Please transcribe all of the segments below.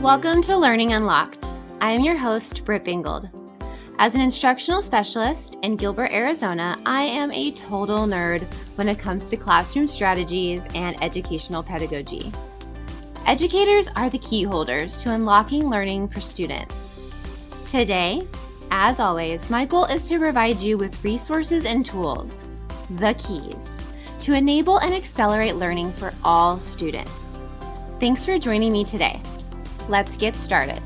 Welcome to Learning Unlocked. I am your host, Britt Bingold. As an instructional specialist in Gilbert, Arizona, I am a total nerd when it comes to classroom strategies and educational pedagogy. Educators are the key holders to unlocking learning for students. Today, as always, my goal is to provide you with resources and tools, the keys, to enable and accelerate learning for all students. Thanks for joining me today. Let's get started.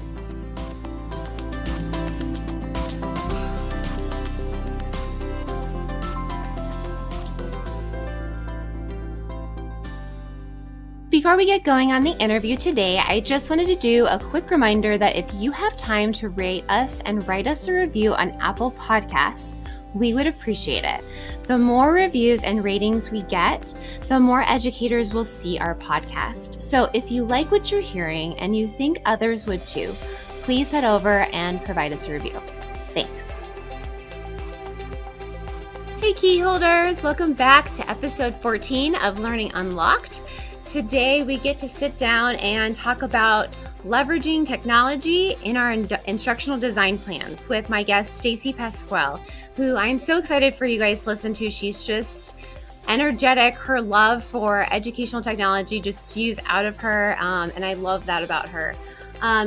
Before we get going on the interview today, I just wanted to do a quick reminder that if you have time to rate us and write us a review on Apple Podcasts, we would appreciate it. The more reviews and ratings we get, the more educators will see our podcast. So if you like what you're hearing and you think others would too, please head over and provide us a review. Thanks. Hey key holders, welcome back to episode 14 of Learning Unlocked. Today we get to sit down and talk about leveraging technology in our instructional design plans with my guest, Stacey Pasquel, who I'm so excited for you guys to listen to. She's just energetic. Her love for educational technology just spews out of her, and I love that about her.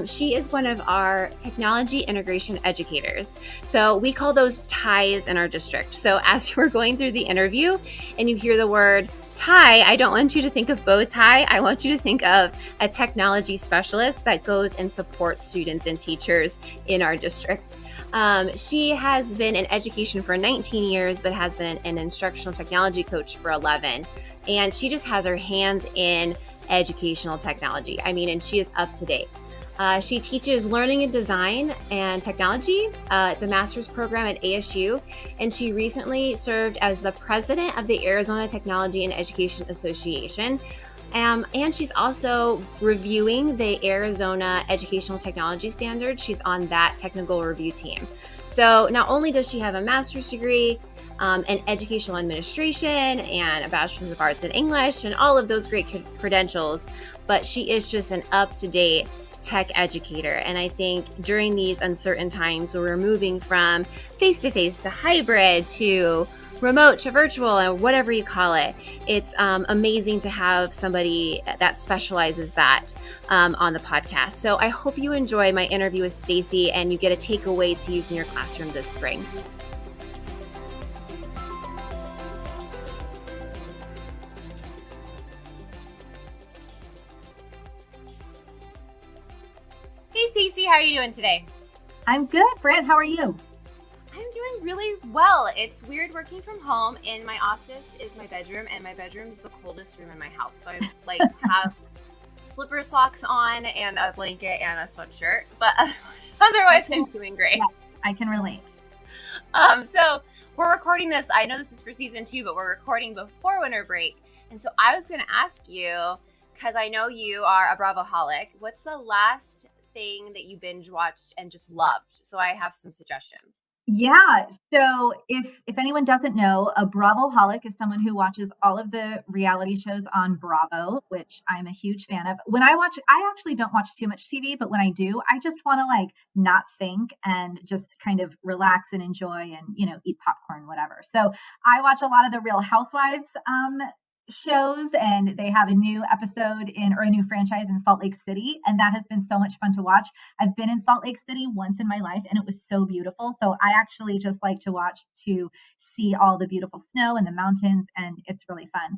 She is one of our technology integration educators. So we call those ties in our district. So as you're going through the interview and you hear the word tie, I don't want you to think of bow tie. I want you to think of a technology specialist that goes and supports students and teachers in our district. She has been in education for 19 years, but has been an instructional technology coach for 11. And she just has her hands in educational technology. And she is up to date. She teaches learning and design and technology. It's a master's program at ASU, and she recently served as the president of the Arizona Technology and Education Association. And she's also reviewing the Arizona Educational Technology Standards. She's on that technical review team. So not only does she have a master's degree in educational administration and a bachelor's of arts in English and all of those great credentials, but she is just an up-to-date tech educator. And I think during these uncertain times where we're moving from face-to-face to hybrid to remote to virtual and whatever you call it, it's amazing to have somebody that specializes that on the podcast. So I hope you enjoy my interview with Stacey and you get a takeaway to use in your classroom this spring. Hey Stacey, how are you doing today? I'm good, Brent. How are you? I'm doing really well. It's weird working from home, and my office is my bedroom, and my bedroom is the coldest room in my house. So I have slipper socks on and a blanket and a sweatshirt, but otherwise I'm doing great. Yeah, I can relate. So we're recording this. I know this is for season 2, but we're recording before winter break. And so I was going to ask you, because I know you are a Bravoholic, what's the last thing that you binge watched and just loved? So I have some suggestions. Yeah. So if anyone doesn't know, a Bravoholic is someone who watches all of the reality shows on Bravo, which I'm a huge fan of. When I watch, I actually don't watch too much TV, but when I do, I just want to not think and just kind of relax and enjoy and, eat popcorn, whatever. So I watch a lot of the Real Housewives shows, and they have a new episode or a new franchise in Salt Lake City, and that has been so much fun to watch. I've been in Salt Lake City once in my life, and it was so beautiful. So I actually just like to watch to see all the beautiful snow and the mountains, and it's really fun.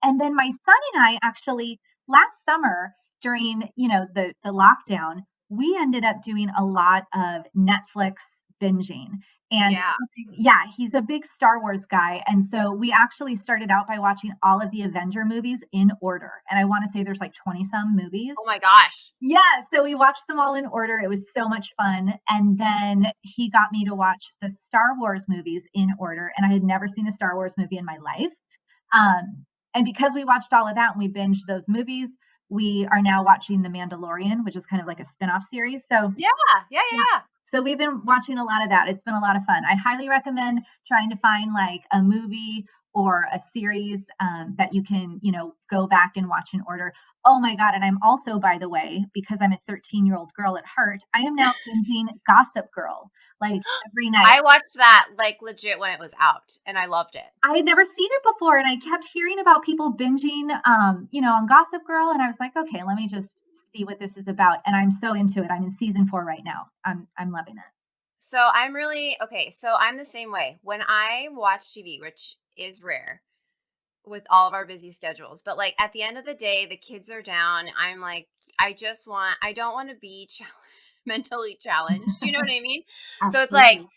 And then my son and I actually last summer during the lockdown, we ended up doing a lot of Netflix binging. And yeah, he's a big Star Wars guy. And so we actually started out by watching all of the Avenger movies in order. And I want to say there's 20 some movies. Oh my gosh. Yeah. So we watched them all in order. It was so much fun. And then he got me to watch the Star Wars movies in order. And I had never seen a Star Wars movie in my life. And because we watched all of that and we binged those movies, we are now watching The Mandalorian, which is kind of like a spin-off series. So yeah. So we've been watching a lot of that. It's been a lot of fun. I highly recommend trying to find a movie or a series that you can, go back and watch in order. Oh my God. And I'm also, by the way, because I'm a 13-year-old girl at heart, I am now binging Gossip Girl like every night. I watched that like legit when it was out and I loved it. I had never seen it before, and I kept hearing about people binging, on Gossip Girl, and I was like, okay, let me just see what this is about. And I'm so into it. I'm in season 4 right now. I'm loving it. So I'm really okay. So I'm the same way. When I watch TV, which is rare with all of our busy schedules, but like at the end of the day, the kids are down. I'm like, I don't want to be mentally challenged. You know what I mean? So it's like, Absolutely.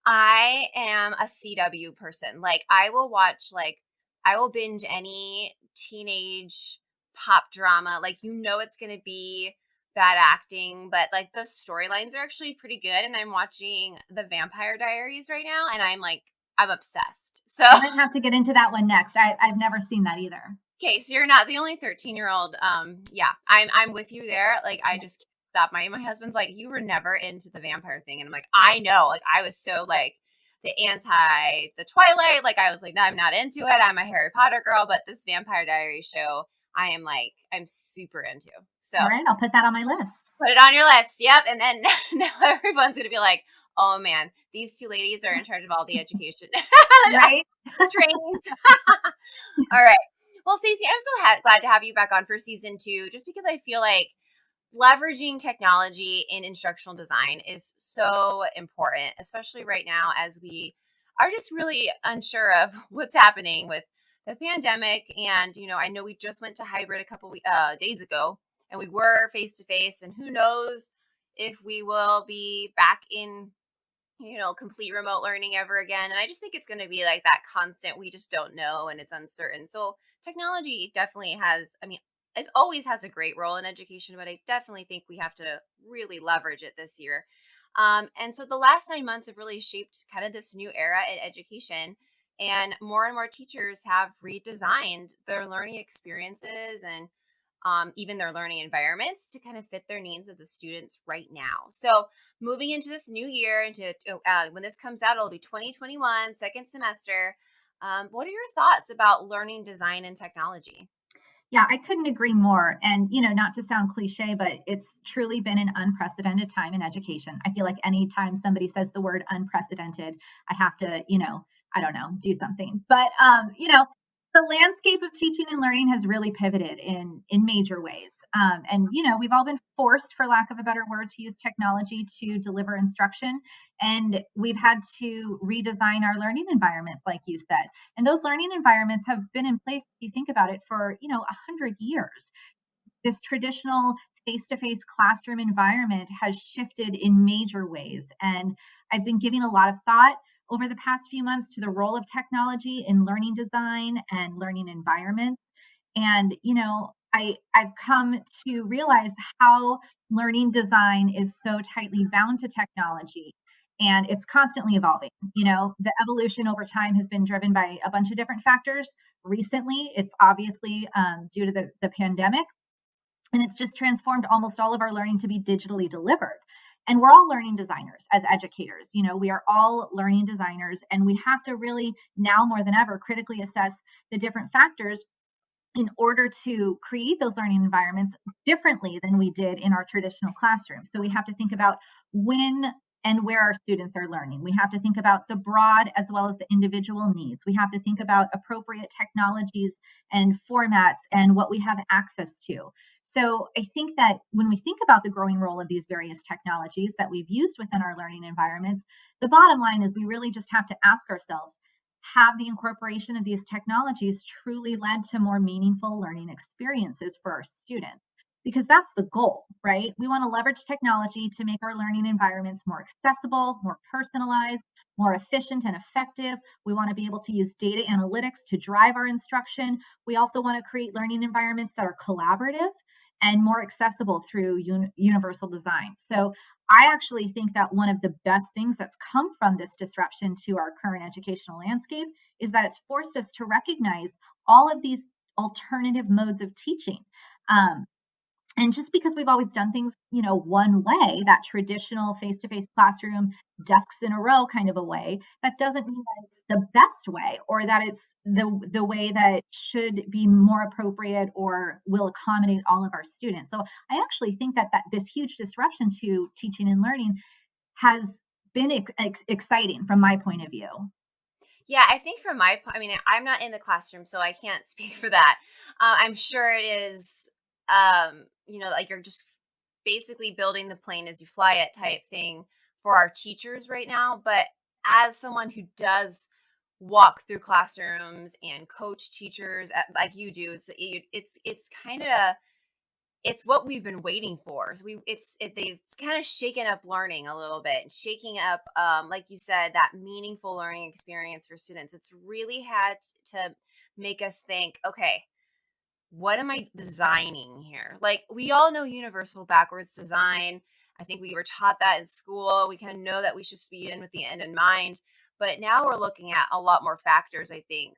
I am a CW person. Like I will binge any teenage pop drama. Like it's going to be bad acting, but like the storylines are actually pretty good and I'm watching The Vampire Diaries right now and I'm obsessed. So I might have to get into that one next. I've never seen that either. okay, so you're not the only 13-year-old. Yeah, I'm with you there. Like I just can't stop. My husband's like, you were never into the vampire thing, and I'm like, I know. Like I was so like the Twilight. Like I was like, no, I'm not into it. I'm a Harry Potter girl, but this Vampire Diaries show, I'm super into. So All right, I'll put that on my list. put it on your list. Yep, and then now everyone's gonna be like, oh man, these two ladies are in charge of all the education, Right? trainings. All right. Well, Stacey, I'm so glad to have you back on for season 2, just because I feel like leveraging technology in instructional design is so important, especially right now as we are just really unsure of what's happening with the pandemic. And, I know we just went to hybrid a couple days ago and we were face to face, and who knows if we will be back in complete remote learning ever again. And I just think it's going to be like that constant, we just don't know and it's uncertain. So technology definitely has, it always has a great role in education, but I definitely think we have to really leverage it this year. And so the last 9 months have really shaped kind of this new era in education. And more teachers have redesigned their learning experiences and even their learning environments to kind of fit their needs of the students right now. So moving into this new year, when this comes out, it'll be 2021, second semester. What are your thoughts about learning design and technology? Yeah, I couldn't agree more. And, not to sound cliche, but it's truly been an unprecedented time in education. I feel like anytime somebody says the word unprecedented, I have to, I don't know, do something. But, the landscape of teaching and learning has really pivoted in major ways. And, we've all been forced, for lack of a better word, to use technology to deliver instruction. And we've had to redesign our learning environments, like you said. And those learning environments have been in place, if you think about it, for 100 years. This traditional face-to-face classroom environment has shifted in major ways, and I've been giving a lot of thought over the past few months to the role of technology in learning design and learning environments. And I've come to realize how learning design is so tightly bound to technology, and it's constantly evolving. The evolution over time has been driven by a bunch of different factors. Recently, it's obviously due to the pandemic, and it's just transformed almost all of our learning to be digitally delivered. And we're all learning designers as educators. We are all learning designers, and we have to really, now more than ever, critically assess the different factors in order to create those learning environments differently than we did in our traditional classroom. So we have to think about when and where our students are learning. We have to think about the broad as well as the individual needs. We have to think about appropriate technologies and formats and what we have access to. So I think that when we think about the growing role of these various technologies that we've used within our learning environments, the bottom line is we really just have to ask ourselves, have the incorporation of these technologies truly led to more meaningful learning experiences for our students? Because that's the goal, right? We want to leverage technology to make our learning environments more accessible, more personalized, more efficient and effective. We want to be able to use data analytics to drive our instruction. We also want to create learning environments that are collaborative and more accessible through universal design. So I actually think that one of the best things that's come from this disruption to our current educational landscape is that it's forced us to recognize all of these alternative modes of teaching. Um, And just because we've always done things, one way, that traditional face-to-face classroom, desks in a row kind of a way, that doesn't mean that it's the best way or that it's the way that should be more appropriate or will accommodate all of our students. So I actually think that this huge disruption to teaching and learning has been exciting from my point of view. Yeah, I think from I mean, I'm not in the classroom, so I can't speak for that. I'm sure it is, like you're just basically building the plane as you fly it type thing for our teachers right now. But as someone who does walk through classrooms and coach teachers like you do, it's kind of it's what we've been waiting for. So they've kind of shaken up learning a little bit, shaking up, like you said, that meaningful learning experience for students. It's really had to make us think, okay, what am I designing here? Like we all know universal backwards design. I think we were taught that in school. We kind of know that we should speed in with the end in mind. But now we're looking at a lot more factors, I think.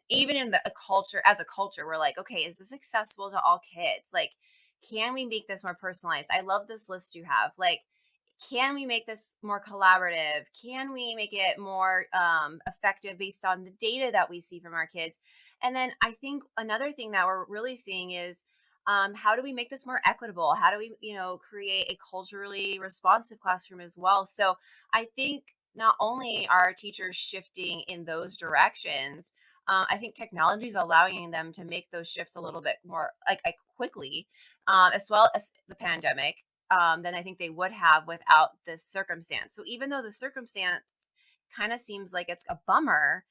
Even in a culture, as a culture, we're like, okay, is this accessible to all kids? Like, can we make this more personalized? I love this list you have. Like, can we make this more collaborative? Can we make it more effective based on the data that we see from our kids? And then I think another thing that we're really seeing is how do we make this more equitable? How do we, create a culturally responsive classroom as well? So I think not only are teachers shifting in those directions, I think technology is allowing them to make those shifts a little bit more like quickly, as well as the pandemic, than I think they would have without this circumstance. So even though the circumstance kind of seems like it's a bummer,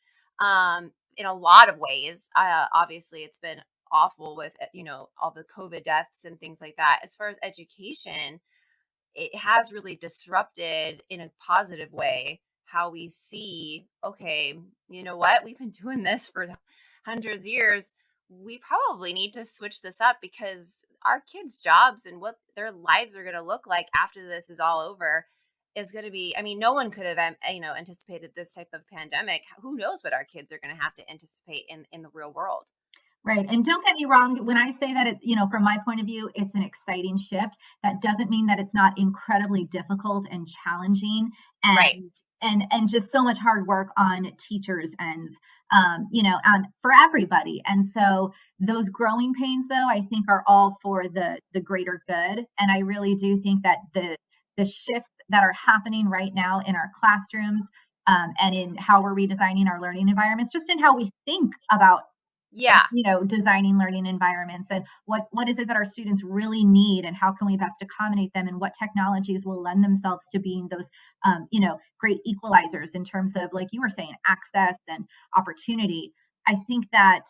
in a lot of ways, obviously it's been awful with all the COVID deaths and things like that. As far as education, it has really disrupted in a positive way how we see, okay, you know what, we've been doing this for hundreds of years. We probably need to switch this up because our kids' jobs and what their lives are going to look like after this is all over is going to be, I mean, no one could have anticipated this type of pandemic. Who knows what our kids are going to have to anticipate in the real world. Right. And don't get me wrong, when I say that from my point of view, it's an exciting shift, that doesn't mean that it's not incredibly difficult and challenging Right. and just so much hard work on teachers' ends, and for everybody. And so those growing pains though, I think are all for the greater good. And I really do think that the shifts that are happening right now in our classrooms, and in how we're redesigning our learning environments, just in how we think about Yeah. designing learning environments, and what is it that our students really need and how can we best accommodate them, and what technologies will lend themselves to being those great equalizers in terms of, like you were saying, access and opportunity. I think that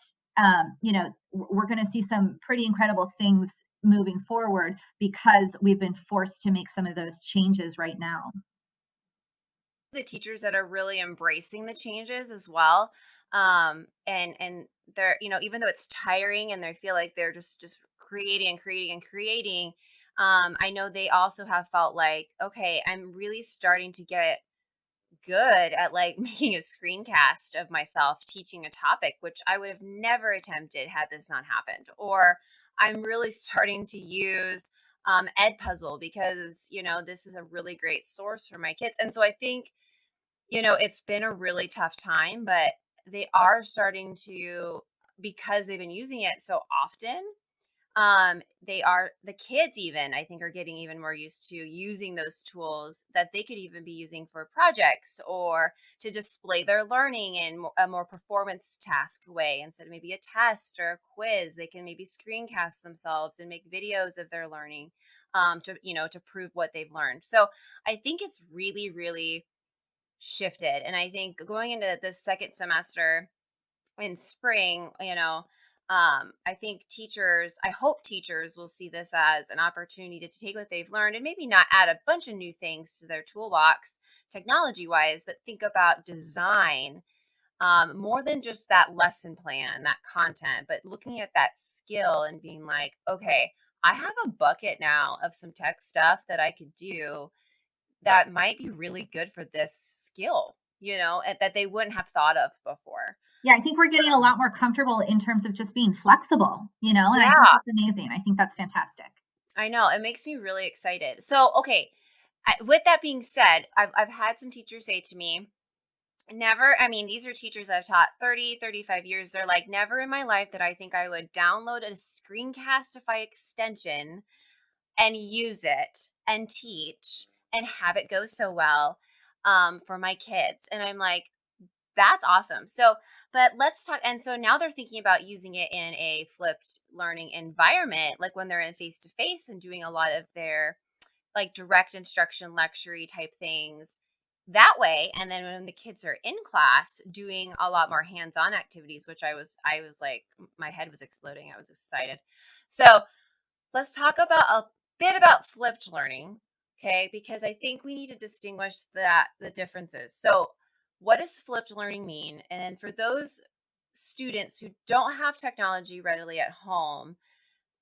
we're going to see some pretty incredible things moving forward because we've been forced to make some of those changes right now. The teachers that are really embracing the changes as well, and they're, even though it's tiring and they feel like they're just creating and creating and creating, I know they also have felt like, okay, I'm really starting to get good at like making a screencast of myself teaching a topic, which I would have never attempted had this not happened. Or I'm really starting to use Edpuzzle because, this is a really great source for my kids. And so I think, it's been a really tough time, but they are starting to, because they've been using it so often, the kids even, I think, are getting even more used to using those tools that they could even be using for projects or to display their learning in a more performance task way instead of maybe a test or a quiz. They can maybe screencast themselves and make videos of their learning, to prove what they've learned. So I think it's really, really shifted. And I think going into the second semester in spring, I think I hope teachers will see this as an opportunity to take what they've learned and maybe not add a bunch of new things to their toolbox technology wise, but think about design, more than just that lesson plan, that content, but looking at that skill and being like, okay, I have a bucket now of some tech stuff that I could do that might be really good for this skill, and that they wouldn't have thought of before. Yeah, I think we're getting a lot more comfortable in terms of just being flexible, and I think Yeah, that's amazing. I think that's fantastic. I know. It makes me really excited. So, okay, with that being said, I've had some teachers say to me, never, I mean, these are teachers I've taught 30, 35 years. They're like, never in my life that I think I would download a Screencastify extension and use it and teach and have it go so well for my kids. And I'm like, that's awesome. So, but let's talk. And so now they're thinking about using it in a flipped learning environment, like when they're in face to face and doing a lot of their like direct instruction lecture type things that way. And then when the kids are in class doing a lot more hands-on activities, which I was like, my head was exploding. I was excited. So let's talk about a bit about flipped learning, okay? Because I think we need to distinguish the differences. So, what does flipped learning mean? And for those students who don't have technology readily at home,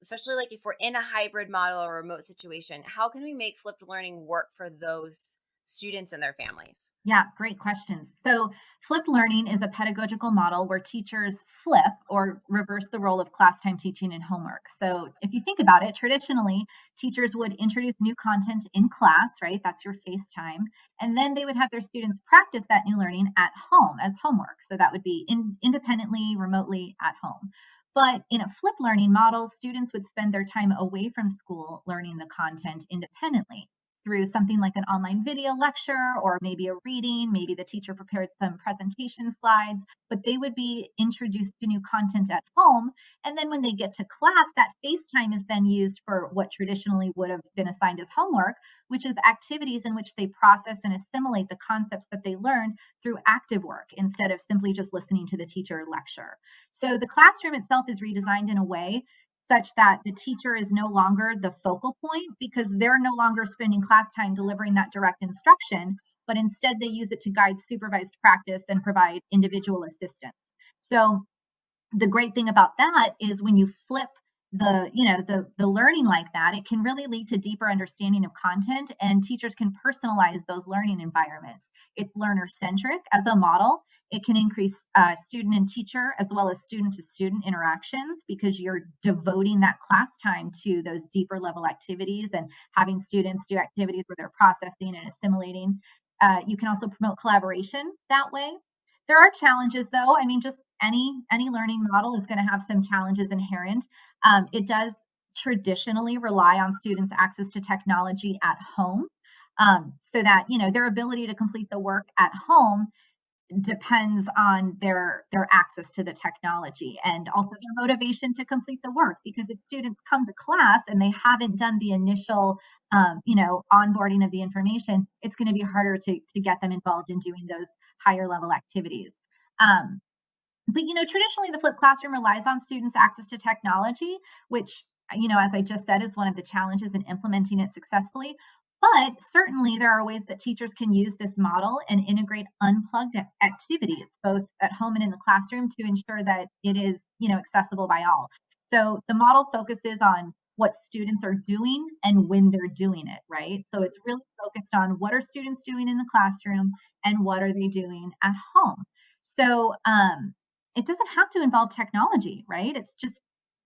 especially like if we're in a hybrid model or remote situation, how can we make flipped learning work for those students and their families? Yeah, great questions. So, flipped learning is a pedagogical model where teachers flip or reverse the role of class time teaching and homework. So, if you think about it, traditionally, teachers would introduce new content in class, right? That's your face time. And then they would have their students practice that new learning at home as homework. So, that would be independently, remotely at home. But in a flipped learning model, students would spend their time away from school learning the content independently through something like an online video lecture or maybe a reading. Maybe the teacher prepared some presentation slides, but they would be introduced to new content at home. And then when they get to class, that FaceTime is then used for what traditionally would have been assigned as homework, which is activities in which they process and assimilate the concepts that they learned through active work instead of simply just listening to the teacher lecture. So the classroom itself is redesigned in a way such that the teacher is no longer the focal point because they're no longer spending class time delivering that direct instruction, but instead they use it to guide supervised practice and provide individual assistance. So the great thing about that is when you flip the learning like that, it can really lead to deeper understanding of content, and teachers can personalize those learning environments. It's learner centric as a model. It can increase student and teacher as well as student to student interactions because you're devoting that class time to those deeper level activities and having students do activities where they're processing and assimilating. You can also promote collaboration that way. There are challenges though. I mean, just any learning model is going to have some challenges inherent. It does traditionally rely on students' access to technology at home, so that their ability to complete the work at home depends on their access to the technology and also their motivation to complete the work. Because if students come to class and they haven't done the initial onboarding of the information, it's going to be harder to get them involved in doing those higher level activities. um, but traditionally the flipped classroom relies on students access to technology, which as I just said is one of the challenges in implementing it successfully. But certainly there are ways that teachers can use this model and integrate unplugged activities both at home and in the classroom to ensure that it is accessible by all. So the model focuses on what students are doing and when they're doing it, right? So it's really focused on what are students doing in the classroom and what are they doing at home. So it doesn't have to involve technology, right? It's just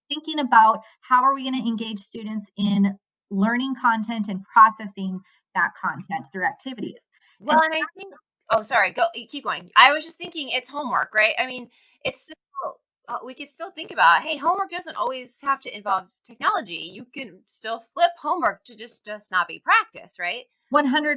thinking about how are we going to engage students in learning content and processing that content through activities. Well, And and I think, oh, sorry, go, you keep going. I was just thinking it's homework, right? I mean, it's still, we could still think about, hey, homework doesn't always have to involve technology. You can still flip homework to just not be practice, right? 100%.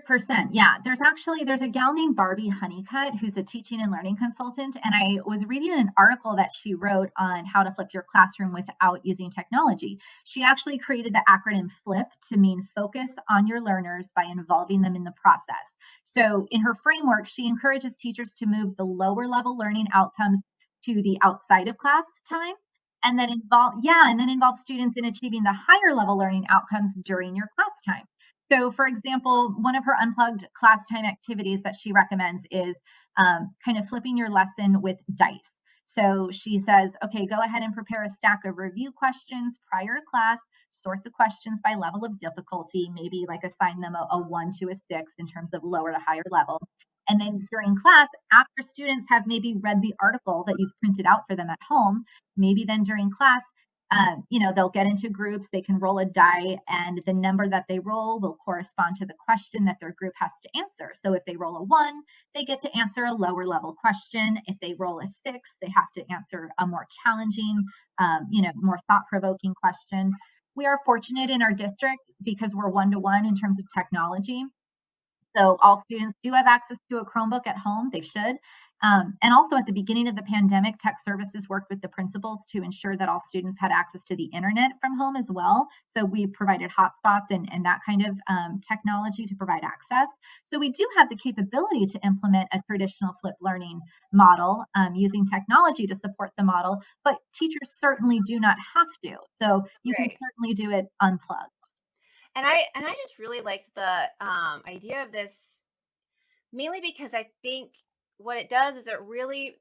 Yeah. There's a gal named Barbie Honeycutt who's a teaching and learning consultant. And I was reading an article that she wrote on how to flip your classroom without using technology. She actually created the acronym FLIP to mean focus on your learners by involving them in the process. So in her framework, she encourages teachers to move the lower level learning outcomes to the outside of class time and then involve students in achieving the higher level learning outcomes during your class time. So, for example, one of her unplugged class time activities that she recommends is kind of flipping your lesson with dice. So she says, okay, go ahead and prepare a stack of review questions prior to class, sort the questions by level of difficulty, maybe like assign them a 1 to a 6 in terms of lower to higher level. And then during class, after students have maybe read the article that you've printed out for them at home, maybe then during class, they'll get into groups, they can roll a die, and the number that they roll will correspond to the question that their group has to answer. So if they roll a 1, they get to answer a lower level question. If they roll a 6, they have to answer a more challenging, more thought provoking question. We are fortunate in our district because we're one-to-one in terms of technology. So all students do have access to a Chromebook at home. They should. And also at the beginning of the pandemic, tech services worked with the principals to ensure that all students had access to the internet from home as well. So we provided hotspots and that kind of technology to provide access. So we do have the capability to implement a traditional flipped learning model using technology to support the model, but teachers certainly do not have to. So you can Right. certainly do it unplugged. And I just really liked the idea of this, mainly because I think what it does is it really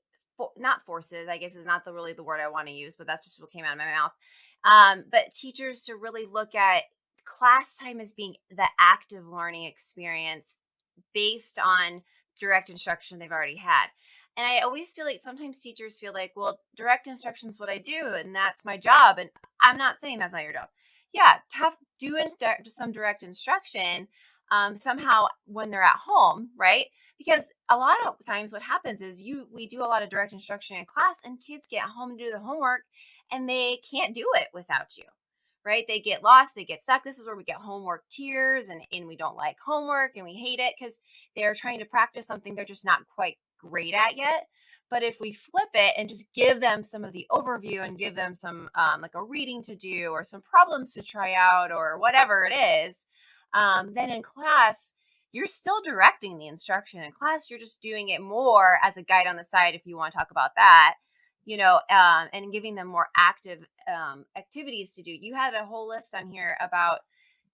not forces, I guess is not really the word I want to use, but that's just what came out of my mouth. But teachers to really look at class time as being the active learning experience based on direct instruction they've already had. And I always feel like sometimes teachers feel like, well, direct instruction is what I do and that's my job. And I'm not saying that's not your job. Yeah, some direct instruction somehow when they're at home, right? Because a lot of times what happens is we do a lot of direct instruction in class and kids get home and do the homework and they can't do it without you, right? They get lost, they get stuck. This is where we get homework tears and we don't like homework and we hate it because they're trying to practice something they're just not quite great at yet. But if we flip it and just give them some of the overview and give them some like a reading to do or some problems to try out or whatever it is, then in class, you're still directing the instruction in class. You're just doing it more as a guide on the side if you want to talk about that, and giving them more active activities to do. You had a whole list on here about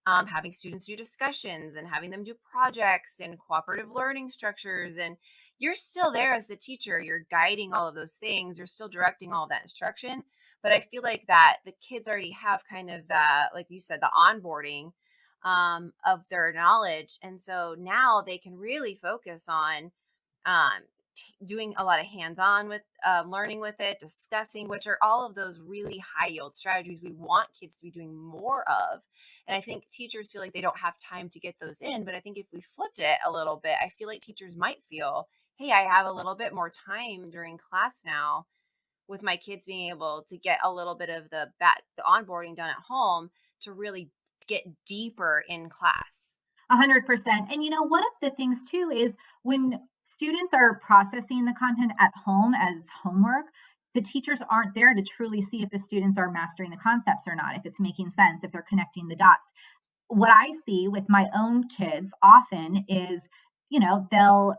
having students do discussions and having them do projects and cooperative learning structures. And you're still there as the teacher. You're guiding all of those things. You're still directing all of that instruction. But I feel like that the kids already have kind of that, like you said, the onboarding of their knowledge. And so now they can really focus on um, doing a lot of hands-on with learning with it, discussing, which are all of those really high yield strategies we want kids to be doing more of. And I think teachers feel like they don't have time to get those in. But I think if we flipped it a little bit, I feel like teachers might feel, hey, I have a little bit more time during class now with my kids being able to get a little bit of the onboarding done at home to really get deeper in class. 100%. And one of the things too is when students are processing the content at home as homework, the teachers aren't there to truly see if the students are mastering the concepts or not, if it's making sense, if they're connecting the dots. What I see with my own kids often is, they'll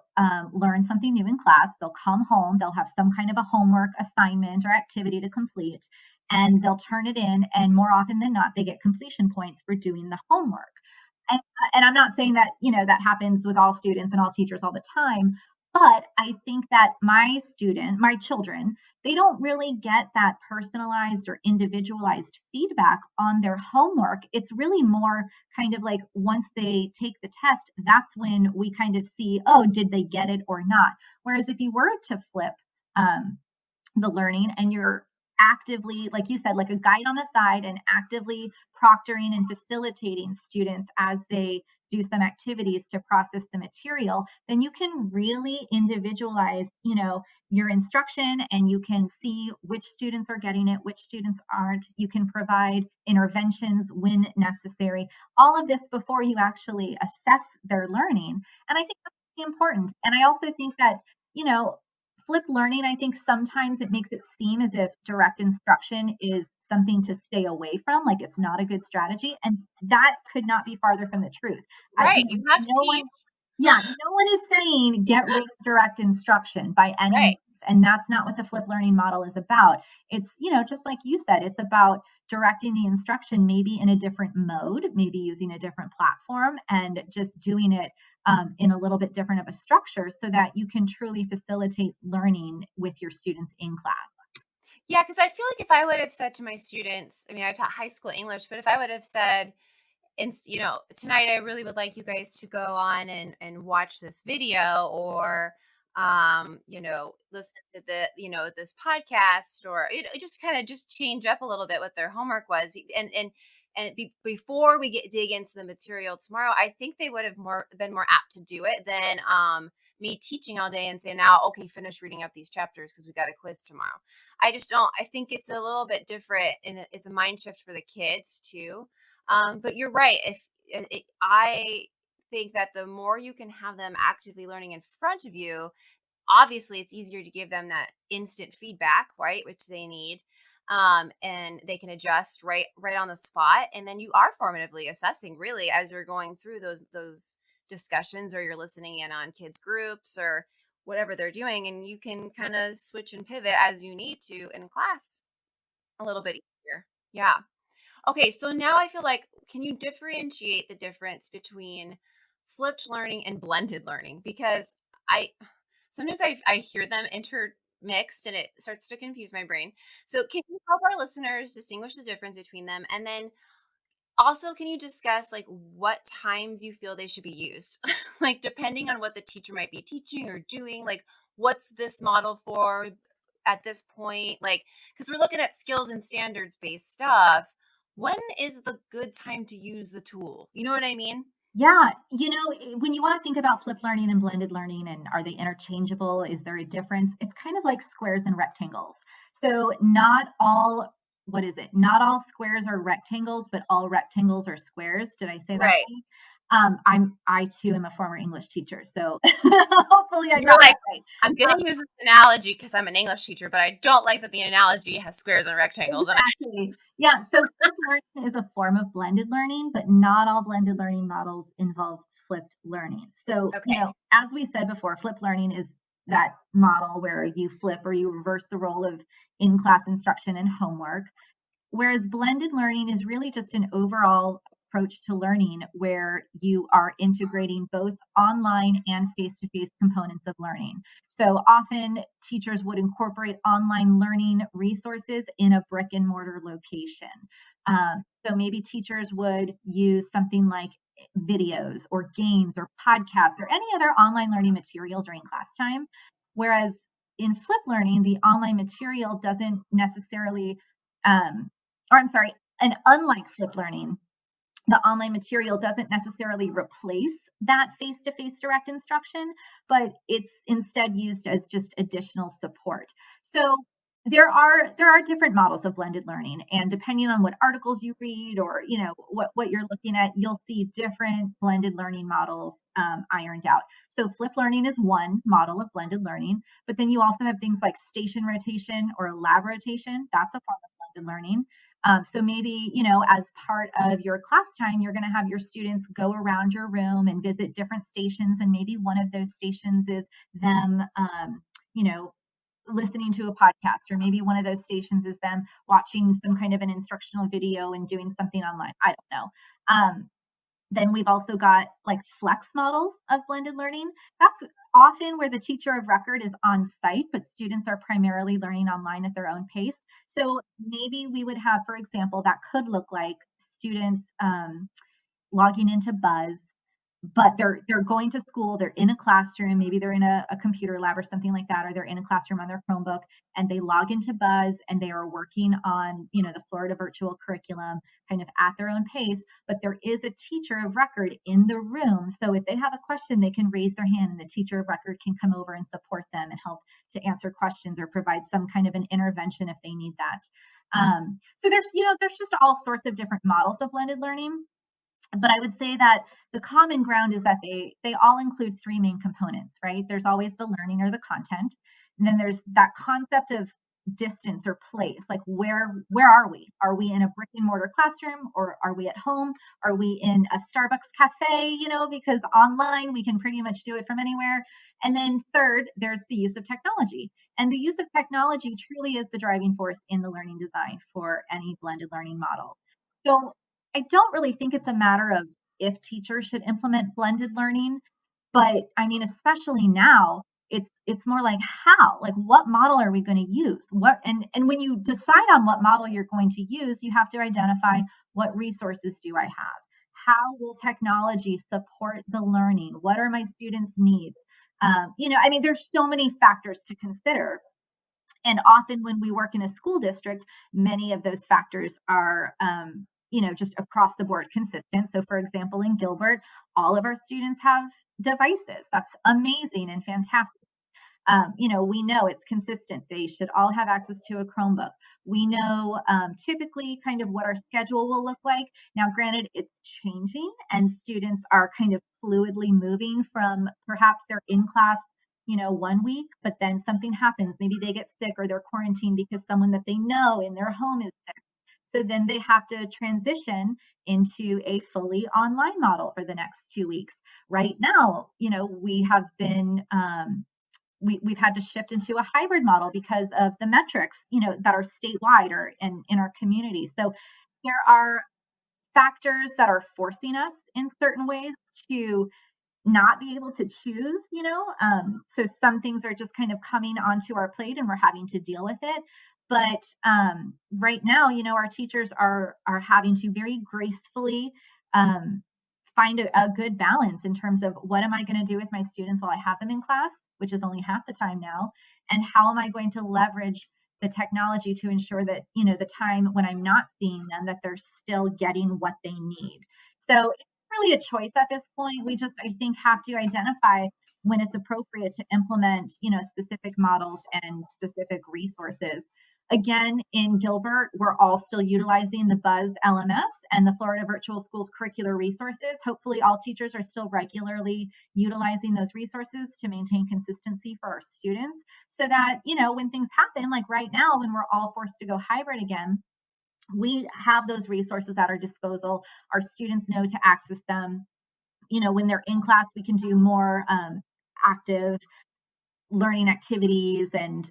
learn something new in class. They'll come home, they'll have some kind of a homework assignment or activity to complete, and they'll turn it in. And more often than not, they get completion points for doing the homework. And I'm not saying that, that happens with all students and all teachers all the time, but I think that my children, they don't really get that personalized or individualized feedback on their homework. It's really more kind of like once they take the test, that's when we kind of see, oh, did they get it or not? Whereas if you were to flip the learning and you're actively, like you said, like a guide on the side and actively proctoring and facilitating students as they do some activities to process the material, then you can really individualize, your instruction, and you can see which students are getting it, which students aren't. You can provide interventions when necessary. All of this before you actually assess their learning. And I think that's really important. And I also think that, you know, flip learning, I think sometimes it makes it seem as if direct instruction is something to stay away from, like it's not a good strategy. And that could not be farther from the truth. Right. You have to No teach. one, yeah, no one is saying get rid of direct instruction by any Right. means. And that's not what the flip learning model is about. It's, just like you said, it's about directing the instruction maybe in a different mode, maybe using a different platform and just doing it in a little bit different of a structure so that you can truly facilitate learning with your students in class. Yeah, because I feel like if I would have said to my students, I mean, I taught high school English, but if I would have said, and tonight I really would like you guys to go on and watch this video, or listen to this podcast, or just kind of just change up a little bit what their homework was. Before we dig into the material tomorrow, I think they would have been more apt to do it than me teaching all day and saying, now, okay, finish reading up these chapters because we got a quiz tomorrow. I just don't. I think it's a little bit different, and it's a mind shift for the kids too. But you're right. I think that the more you can have them actively learning in front of you, obviously it's easier to give them that instant feedback, right, which they need. And they can adjust right on the spot, and then you are formatively assessing really as you're going through those discussions, or you're listening in on kids groups or whatever they're doing, and you can kind of switch and pivot as you need to in class a little bit easier. Yeah. Okay, so now I feel like, can you differentiate the difference between flipped learning and blended learning? Because I sometimes I hear them intermixed and it starts to confuse my brain. So can you help our listeners distinguish the difference between them? And then also, can you discuss like what times you feel they should be used? Like depending on what the teacher might be teaching or doing, like what's this model for at this point? Like, because we're looking at skills and standards based stuff. When is the good time to use the tool? You know what I mean? Yeah, when you want to think about flipped learning and blended learning, and are they interchangeable? Is there a difference? It's kind of like squares and rectangles. So not all, what is it? Not all squares are rectangles, but all rectangles are squares. Did I say that Right. right? I too am a former English teacher, so hopefully I You're got that like, right. I'm going to use this analogy because I'm an English teacher, but I don't like that the analogy has squares and rectangles in it. Exactly. Yeah. So flipped learning is a form of blended learning, but not all blended learning models involve flipped learning. So, Okay. as we said before, flipped learning is that model where you flip or you reverse the role of in-class instruction and homework. Whereas blended learning is really just an overall approach to learning where you are integrating both online and face to face components of learning. So often teachers would incorporate online learning resources in a brick and mortar location. So maybe teachers would use something like videos or games or podcasts or any other online learning material during class time. Whereas in flip learning, the online material doesn't necessarily or I'm sorry, and unlike flipped learning, the online material doesn't necessarily replace that face-to-face direct instruction, but it's instead used as just additional support. So there are different models of blended learning, and depending on what articles you read or what you're looking at, you'll see different blended learning models ironed out. So flip learning is one model of blended learning, but then you also have things like station rotation or lab rotation. That's a form of blended learning. So maybe, as part of your class time, you're going to have your students go around your room and visit different stations. And maybe one of those stations is them, you know, listening to a podcast, or maybe one of those stations is them watching some kind of an instructional video and doing something online. I don't know. Then we've also got like flex models of blended learning. That's often where the teacher of record is on site, but students are primarily learning online at their own pace. So maybe we would have, for example, that could look like students logging into Buzz, but they're going to school, they're in a classroom, maybe they're in a computer lab or something like that, or they're in a classroom on their Chromebook, and they log into Buzz and they are working on, the Florida virtual curriculum kind of at their own pace, but there is a teacher of record in the room. So if they have a question, they can raise their hand and the teacher of record can come over and support them and help to answer questions or provide some kind of an intervention if they need that. So there's just all sorts of different models of blended learning. But I would say that the common ground is that they all include three main components, right? There's always the learning or the content, and then there's that concept of distance or place, like where are we? Are we in a brick and mortar classroom, or are we at home? Are we in a Starbucks cafe? Because online we can pretty much do it from anywhere. And then third, there's the use of technology, and the use of technology truly is the driving force in the learning design for any blended learning model. So I don't really think it's a matter of if teachers should implement blended learning, but I mean, especially now, it's more like how, like what model are we going to use? And when you decide on what model you're going to use, you have to identify what resources do I have? how will technology support the learning? What are my students' needs? I mean, there's so many factors to consider. And often when we work in a school district, many of those factors are, just across the board consistent. So, for example, in Gilbert, all of our students have devices. That's amazing and fantastic. We know it's consistent. They should all have access to a Chromebook. We know typically kind of what our schedule will look like. Now, granted, it's changing and students are kind of fluidly moving from perhaps they're in class, one week, but then something happens. Maybe they get sick or they're quarantined because someone that they know in their home is sick. So then they have to transition into a fully online model for the next 2 weeks. Right now, we have been we've had to shift into a hybrid model because of the metrics, that are statewide or in our community. So there are factors that are forcing us in certain ways to not be able to choose. So some things are just kind of coming onto our plate and we're having to deal with it. But right now, our teachers are having to very gracefully um, find a good balance in terms of what am I going to do with my students while I have them in class, which is only half the time now, and how am I going to leverage the technology to ensure that the time when I'm not seeing them, that they're still getting what they need. So really a choice at this point. We just, I think, have to identify when it's appropriate to implement, specific models and specific resources. Again, in Gilbert, we're all still utilizing the Buzz LMS and the Florida Virtual Schools curricular resources. Hopefully, all teachers are still regularly utilizing those resources to maintain consistency for our students so that, when things happen, like right now, when we're all forced to go hybrid again, we have those resources at our disposal. Our students know to access them. When they're in class, we can do more active learning activities and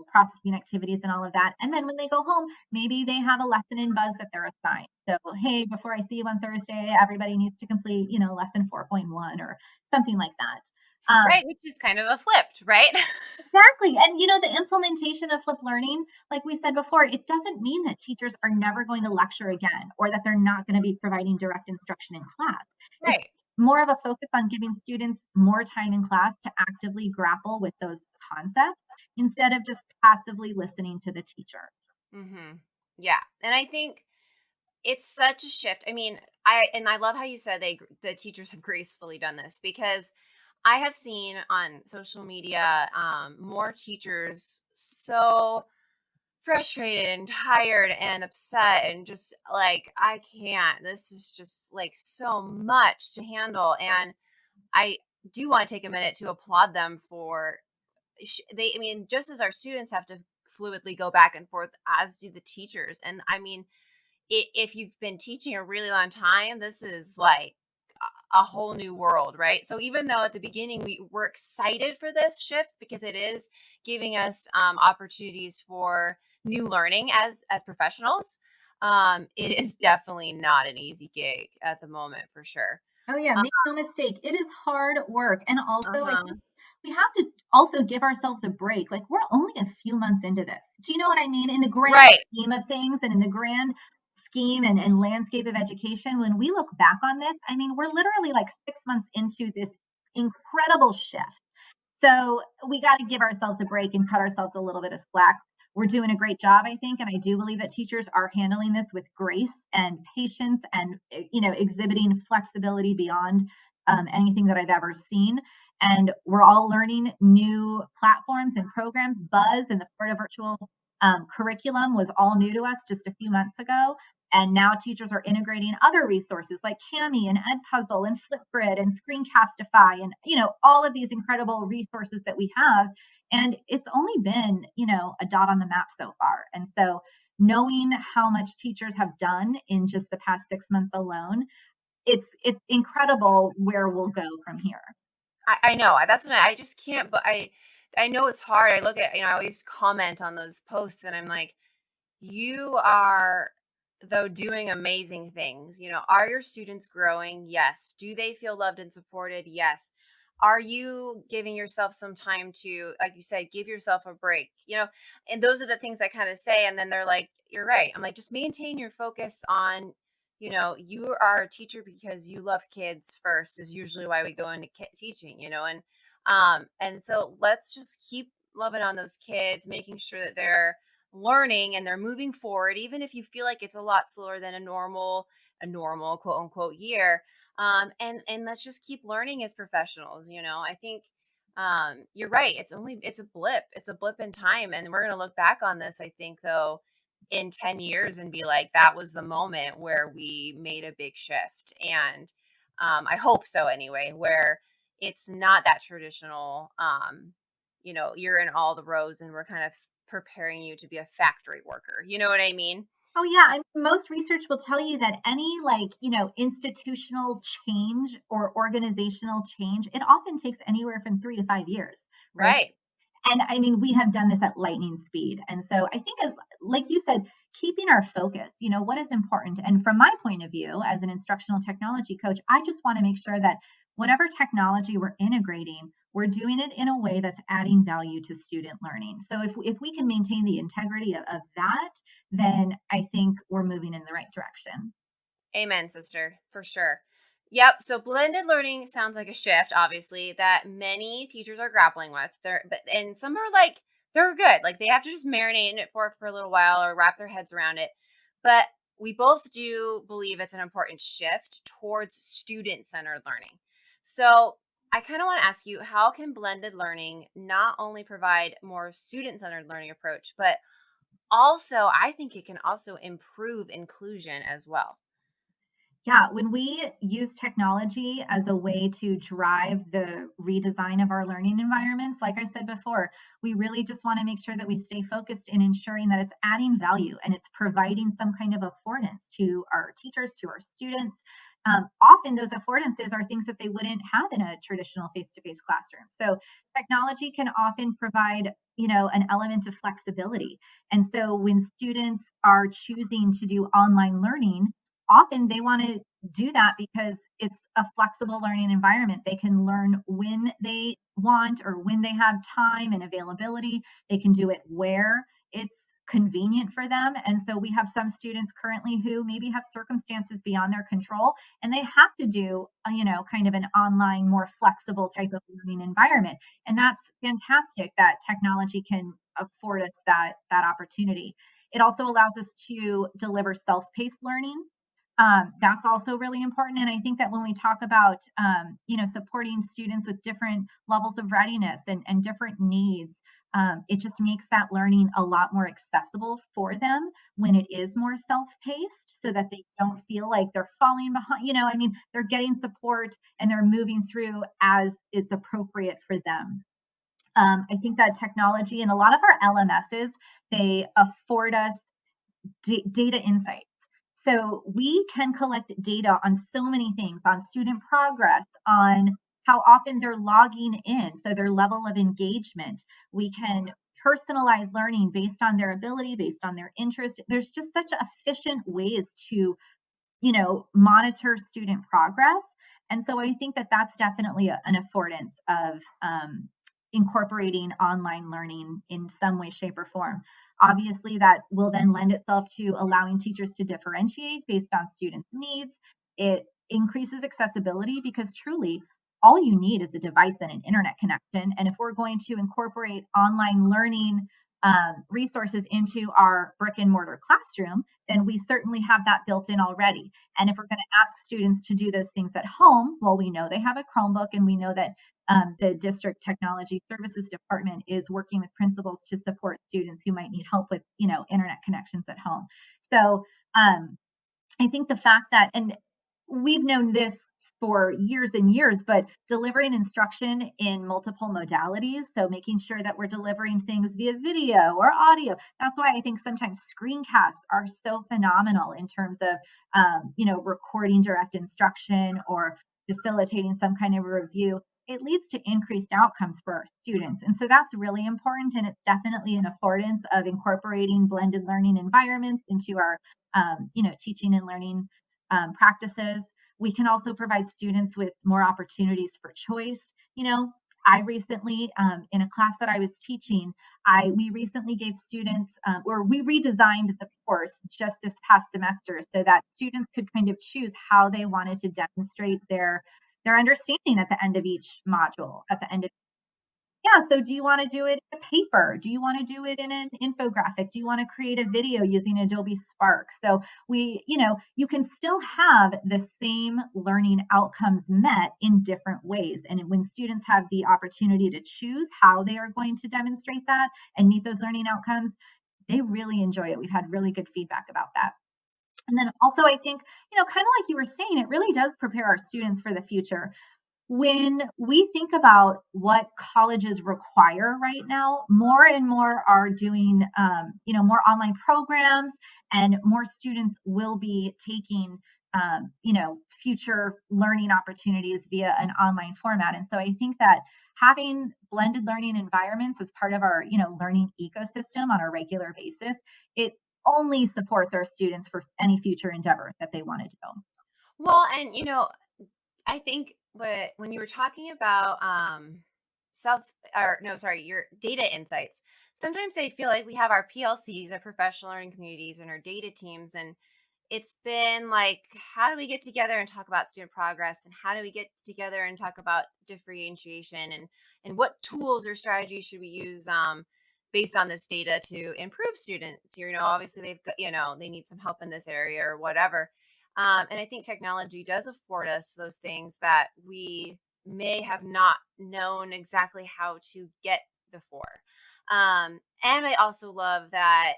processing activities and all of that. And then when they go home, maybe they have a lesson in Buzz that they're assigned. So, hey, before I see you on Thursday, everybody needs to complete, lesson 4.1 or something like that. Right, which is kind of a flipped, right? Exactly. And the implementation of flipped learning, like we said before, it doesn't mean that teachers are never going to lecture again or that they're not going to be providing direct instruction in class. It's Right. more of a focus on giving students more time in class to actively grapple with those concepts instead of just passively listening to the teacher. Yeah. And I think it's such a shift. I mean, I love how you said the teachers have gracefully done this because I have seen on social media more teachers so frustrated and tired and upset and just like I can't. This is just like so much to handle, and I do want to take a minute to applaud them for I mean, just as our students have to fluidly go back and forth, as do the teachers. And I mean, if you've been teaching a really long time, this is like a whole new world, right? So even though at the beginning we were excited for this shift because it is giving us opportunities for new learning as professionals, it is definitely not an easy gig at the moment for sure. Oh yeah, Uh make no mistake. It is hard work. And also I huh. think we have to also give ourselves a break. Like we're only a few months into this. Do you know what I mean? In the grand Right. scheme of things and in the grand scheme and landscape of education, when we look back on this, I mean, we're literally like 6 months into this incredible shift. So we got to give ourselves a break and cut ourselves a little bit of slack. We're doing a great job, I think, and I do believe that teachers are handling this with grace and patience and exhibiting flexibility beyond anything that I've ever seen. And we're all learning new platforms and programs. Buzz and the Florida Virtual Curriculum was all new to us just a few months ago. And now teachers are integrating other resources like Cami and Edpuzzle and Flipgrid and Screencastify and all of these incredible resources that we have. And it's only been a dot on the map so far. And so knowing how much teachers have done in just the past 6 months alone, it's incredible where we'll go from here. I know. That's what I just can't. But I know it's hard. I look at I always comment on those posts, and I'm like, you are though doing amazing things. Are your students growing? Yes. Do they feel loved and supported? Yes. Are you giving yourself some time to, like you said, give yourself a break? And those are the things I kind of say, and then they're like, "You're right." I'm like, just maintain your focus on you are a teacher because you love kids first is usually why we go into teaching, and so let's just keep loving on those kids, making sure that they're learning and they're moving forward, even if you feel like it's a lot slower than a normal quote unquote year. And let's just keep learning as professionals. I think you're right. It's a blip in time, and we're gonna look back on this, I think, though, in 10 years and be like, that was the moment where we made a big shift. And I hope so anyway, where it's not that traditional, you're in all the rows and we're kind of preparing you to be a factory worker. You know what I mean? Oh yeah, I mean, most research will tell you that any like, institutional change or organizational change, it often takes anywhere from 3 to 5 years, right? Right. And I mean, we have done this at lightning speed. And so I think, as like you said, keeping our focus, what is important. And from my point of view as an instructional technology coach, I just want to make sure that whatever technology we're integrating, we're doing it in a way that's adding value to student learning. So if we can maintain the integrity of that, then I think we're moving in the right direction. Amen, sister, for sure. Yep. So blended learning sounds like a shift, obviously, that many teachers are grappling with. And some are like they're good. Like they have to just marinate in it for a little while or wrap their heads around it. But we both do believe it's an important shift towards student-centered learning. So I kind of want to ask you, how can blended learning not only provide more student-centered learning approach, but also I think it can also improve inclusion as well. Yeah, when we use technology as a way to drive the redesign of our learning environments, like I said before, we really just want to make sure that we stay focused in ensuring that it's adding value and it's providing some kind of affordance to our teachers, to our students. Often those affordances are things that they wouldn't have in a traditional face-to-face classroom. So technology can often provide, an element of flexibility. And so when students are choosing to do online learning, often they want to do that because it's a flexible learning environment. They can learn when they want or when they have time and availability. They can do it where it's convenient for them. And so we have some students currently who maybe have circumstances beyond their control and they have to do, kind of an online, more flexible type of learning environment. And that's fantastic that technology can afford us that opportunity. It also allows us to deliver self-paced learning. That's also really important. And I think that when we talk about, supporting students with different levels of readiness and different needs, it just makes that learning a lot more accessible for them when it is more self-paced so that they don't feel like they're falling behind. I mean, they're getting support and they're moving through as is appropriate for them. I think that technology and a lot of our LMSs, they afford us data insights. So we can collect data on so many things, on student progress, on how often they're logging in, so their level of engagement. We can personalize learning based on their ability, based on their interest. There's just such efficient ways to, monitor student progress. And so I think that that's definitely an affordance of incorporating online learning in some way, shape, or form. Obviously, that will then lend itself to allowing teachers to differentiate based on students' needs. It increases accessibility because truly all you need is a device and an internet connection. And if we're going to incorporate online learning resources into our brick and mortar classroom, then we certainly have that built in already. And if we're going to ask students to do those things at home, well, we know they have a Chromebook and we know that the district technology services department is working with principals to support students who might need help with, internet connections at home. So I think the fact that, and we've known this for years and years, but delivering instruction in multiple modalities, so making sure that we're delivering things via video or audio. That's why I think sometimes screencasts are so phenomenal in terms of, recording direct instruction or facilitating some kind of a review. It leads to increased outcomes for our students. And so that's really important. And it's definitely an affordance of incorporating blended learning environments into our, teaching and learning practices. We can also provide students with more opportunities for choice. I recently, in a class that I was teaching, we recently gave students, or we redesigned the course just this past semester so that students could kind of choose how they wanted to demonstrate their understanding at the end of each module, at the end of yeah, so do you want to do it in a paper? Do you want to do it in an infographic? Do you want to create a video using Adobe Spark? So you can still have the same learning outcomes met in different ways. And when students have the opportunity to choose how they are going to demonstrate that and meet those learning outcomes, they really enjoy it. We've had really good feedback about that. And then also, I think, kind of like you were saying, it really does prepare our students for the future. When we think about what colleges require right now, more and more are doing, more online programs, and more students will be taking, future learning opportunities via an online format. And so I think that having blended learning environments as part of our, learning ecosystem on a regular basis, it only supports our students for any future endeavor that they want to do. Well, and I think when you were talking about self or no, sorry, your data insights, sometimes I feel like we have our PLCs, our professional learning communities, and our data teams, and it's been like, how do we get together and talk about student progress, and how do we get together and talk about differentiation, and what tools or strategies should we use based on this data to improve students? Obviously they've got, they need some help in this area or whatever. And I think technology does afford us those things that we may have not known exactly how to get before. And I also love that,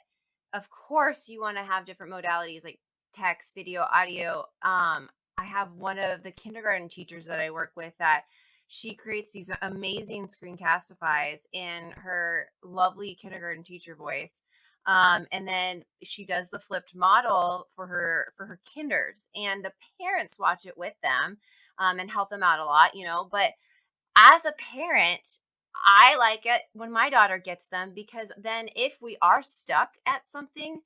of course, you want to have different modalities like text, video, audio. I have one of the kindergarten teachers that I work with that she creates these amazing screencastifys in her lovely kindergarten teacher voice. And then she does the flipped model for her kinders, and the parents watch it with them, and help them out a lot, but as a parent, I like it when my daughter gets them, because then if we are stuck at something,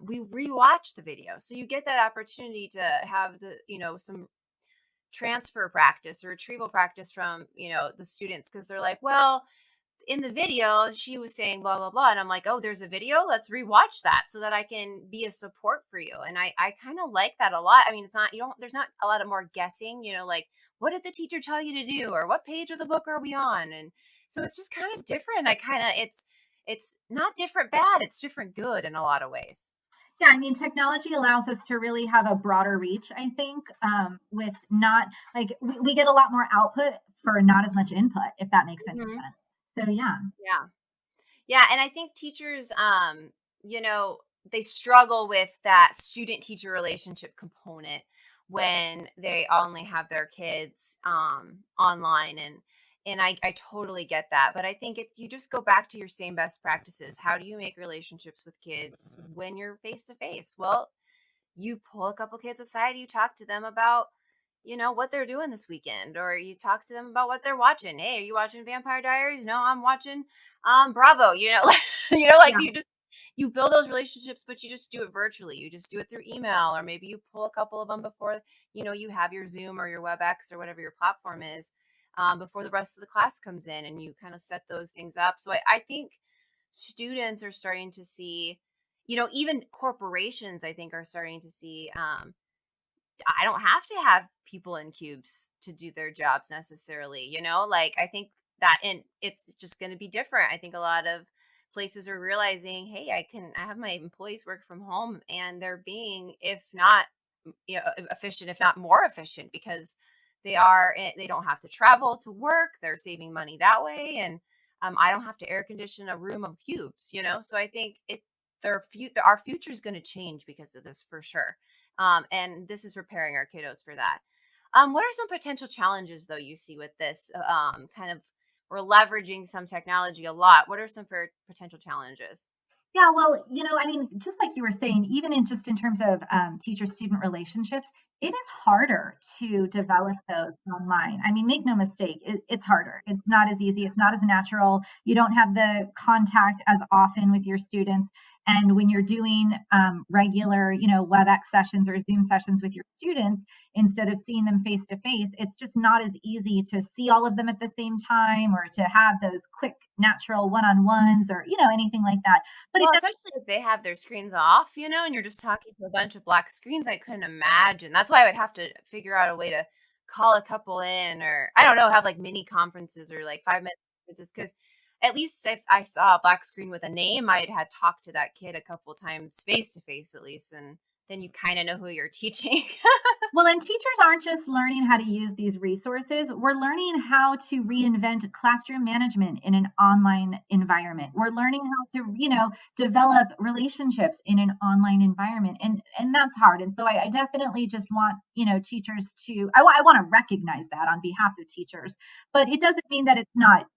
we rewatch the video. So you get that opportunity to have some transfer practice or retrieval practice from, the students, because they're like, well, in the video, she was saying blah, blah, blah. And I'm like, oh, there's a video. Let's rewatch that so that I can be a support for you. And I kind of like that a lot. I mean, it's not, there's not a lot of more guessing, like, what did the teacher tell you to do? Or what page of the book are we on? And so it's just kind of different. It's not different bad. It's different good in a lot of ways. Yeah, I mean, technology allows us to really have a broader reach, I think, with not like we get a lot more output for not as much input, if that makes any Mhm. sense. So, yeah. Yeah. Yeah, and I think teachers, they struggle with that student teacher relationship component when they only have their kids online, and I totally get that. But I think it's you just go back to your same best practices. How do you make relationships with kids when you're face to face? Well, you pull a couple kids aside, you talk to them about what they're doing this weekend, or you talk to them about what they're watching. Hey, are you watching Vampire Diaries? No, I'm watching Bravo. Like Yeah. you build those relationships, but you just do it virtually. You just do it through email, or maybe you pull a couple of them before you have your Zoom or your WebEx or whatever your platform is, before the rest of the class comes in, and you kind of set those things up. So I think students are starting to see, even corporations, I think, are starting to see, I don't have to have people in cubes to do their jobs necessarily, like I think that, and it's just going to be different. I think a lot of places are realizing, hey, I have my employees work from home, and they're being, if not, efficient, if not more efficient, because they don't have to travel to work. They're saving money that way. And I don't have to air condition a room of cubes, so I think our future is going to change because of this, for sure. And this is preparing our kiddos for that. What are some potential challenges, though, you see with this? Kind of, we're leveraging some technology a lot. What are some potential challenges? Yeah, well, I mean, just like you were saying, even in terms of teacher student relationships, It is harder to develop those online. I mean, make no mistake, it's harder. It's not as easy. It's not as natural. You don't have the contact as often with your students. And when you're doing regular, WebEx sessions or Zoom sessions with your students, instead of seeing them face to face, it's just not as easy to see all of them at the same time or to have those quick, natural one-on-ones or, anything like that. But it Well, does. especially if they have their screens off, and you're just talking to a bunch of black screens, I couldn't imagine. That's why I would have to figure out a way to call a couple in, or I don't know, have like mini conferences or like 5 minute conferences. Because at least if I saw a black screen with a name, I'd had talked to that kid a couple times face to face at least. And then you kind of know who you're teaching. Well, and teachers aren't just learning how to use these resources. We're learning how to reinvent classroom management in an online environment. We're learning how to, develop relationships in an online environment. And that's hard. And so I definitely just want, teachers to, I want to recognize that on behalf of teachers, but it doesn't mean that it's not,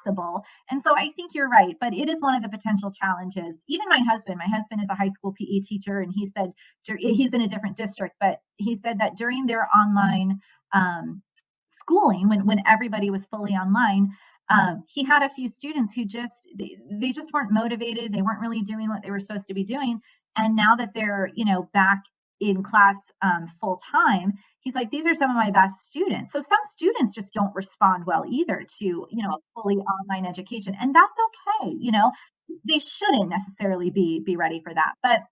possible. And so I think you're right, but it is one of the potential challenges. Even my husband is a high school PE teacher, and he said, he's in a different district, but he said that during their online schooling, when everybody was fully online, he had a few students who they just weren't motivated. They weren't really doing what they were supposed to be doing. And now that they're back in class full time, he's like, these are some of my best students. So some students just don't respond well either to a fully online education, and that's okay. They shouldn't necessarily be ready for that, but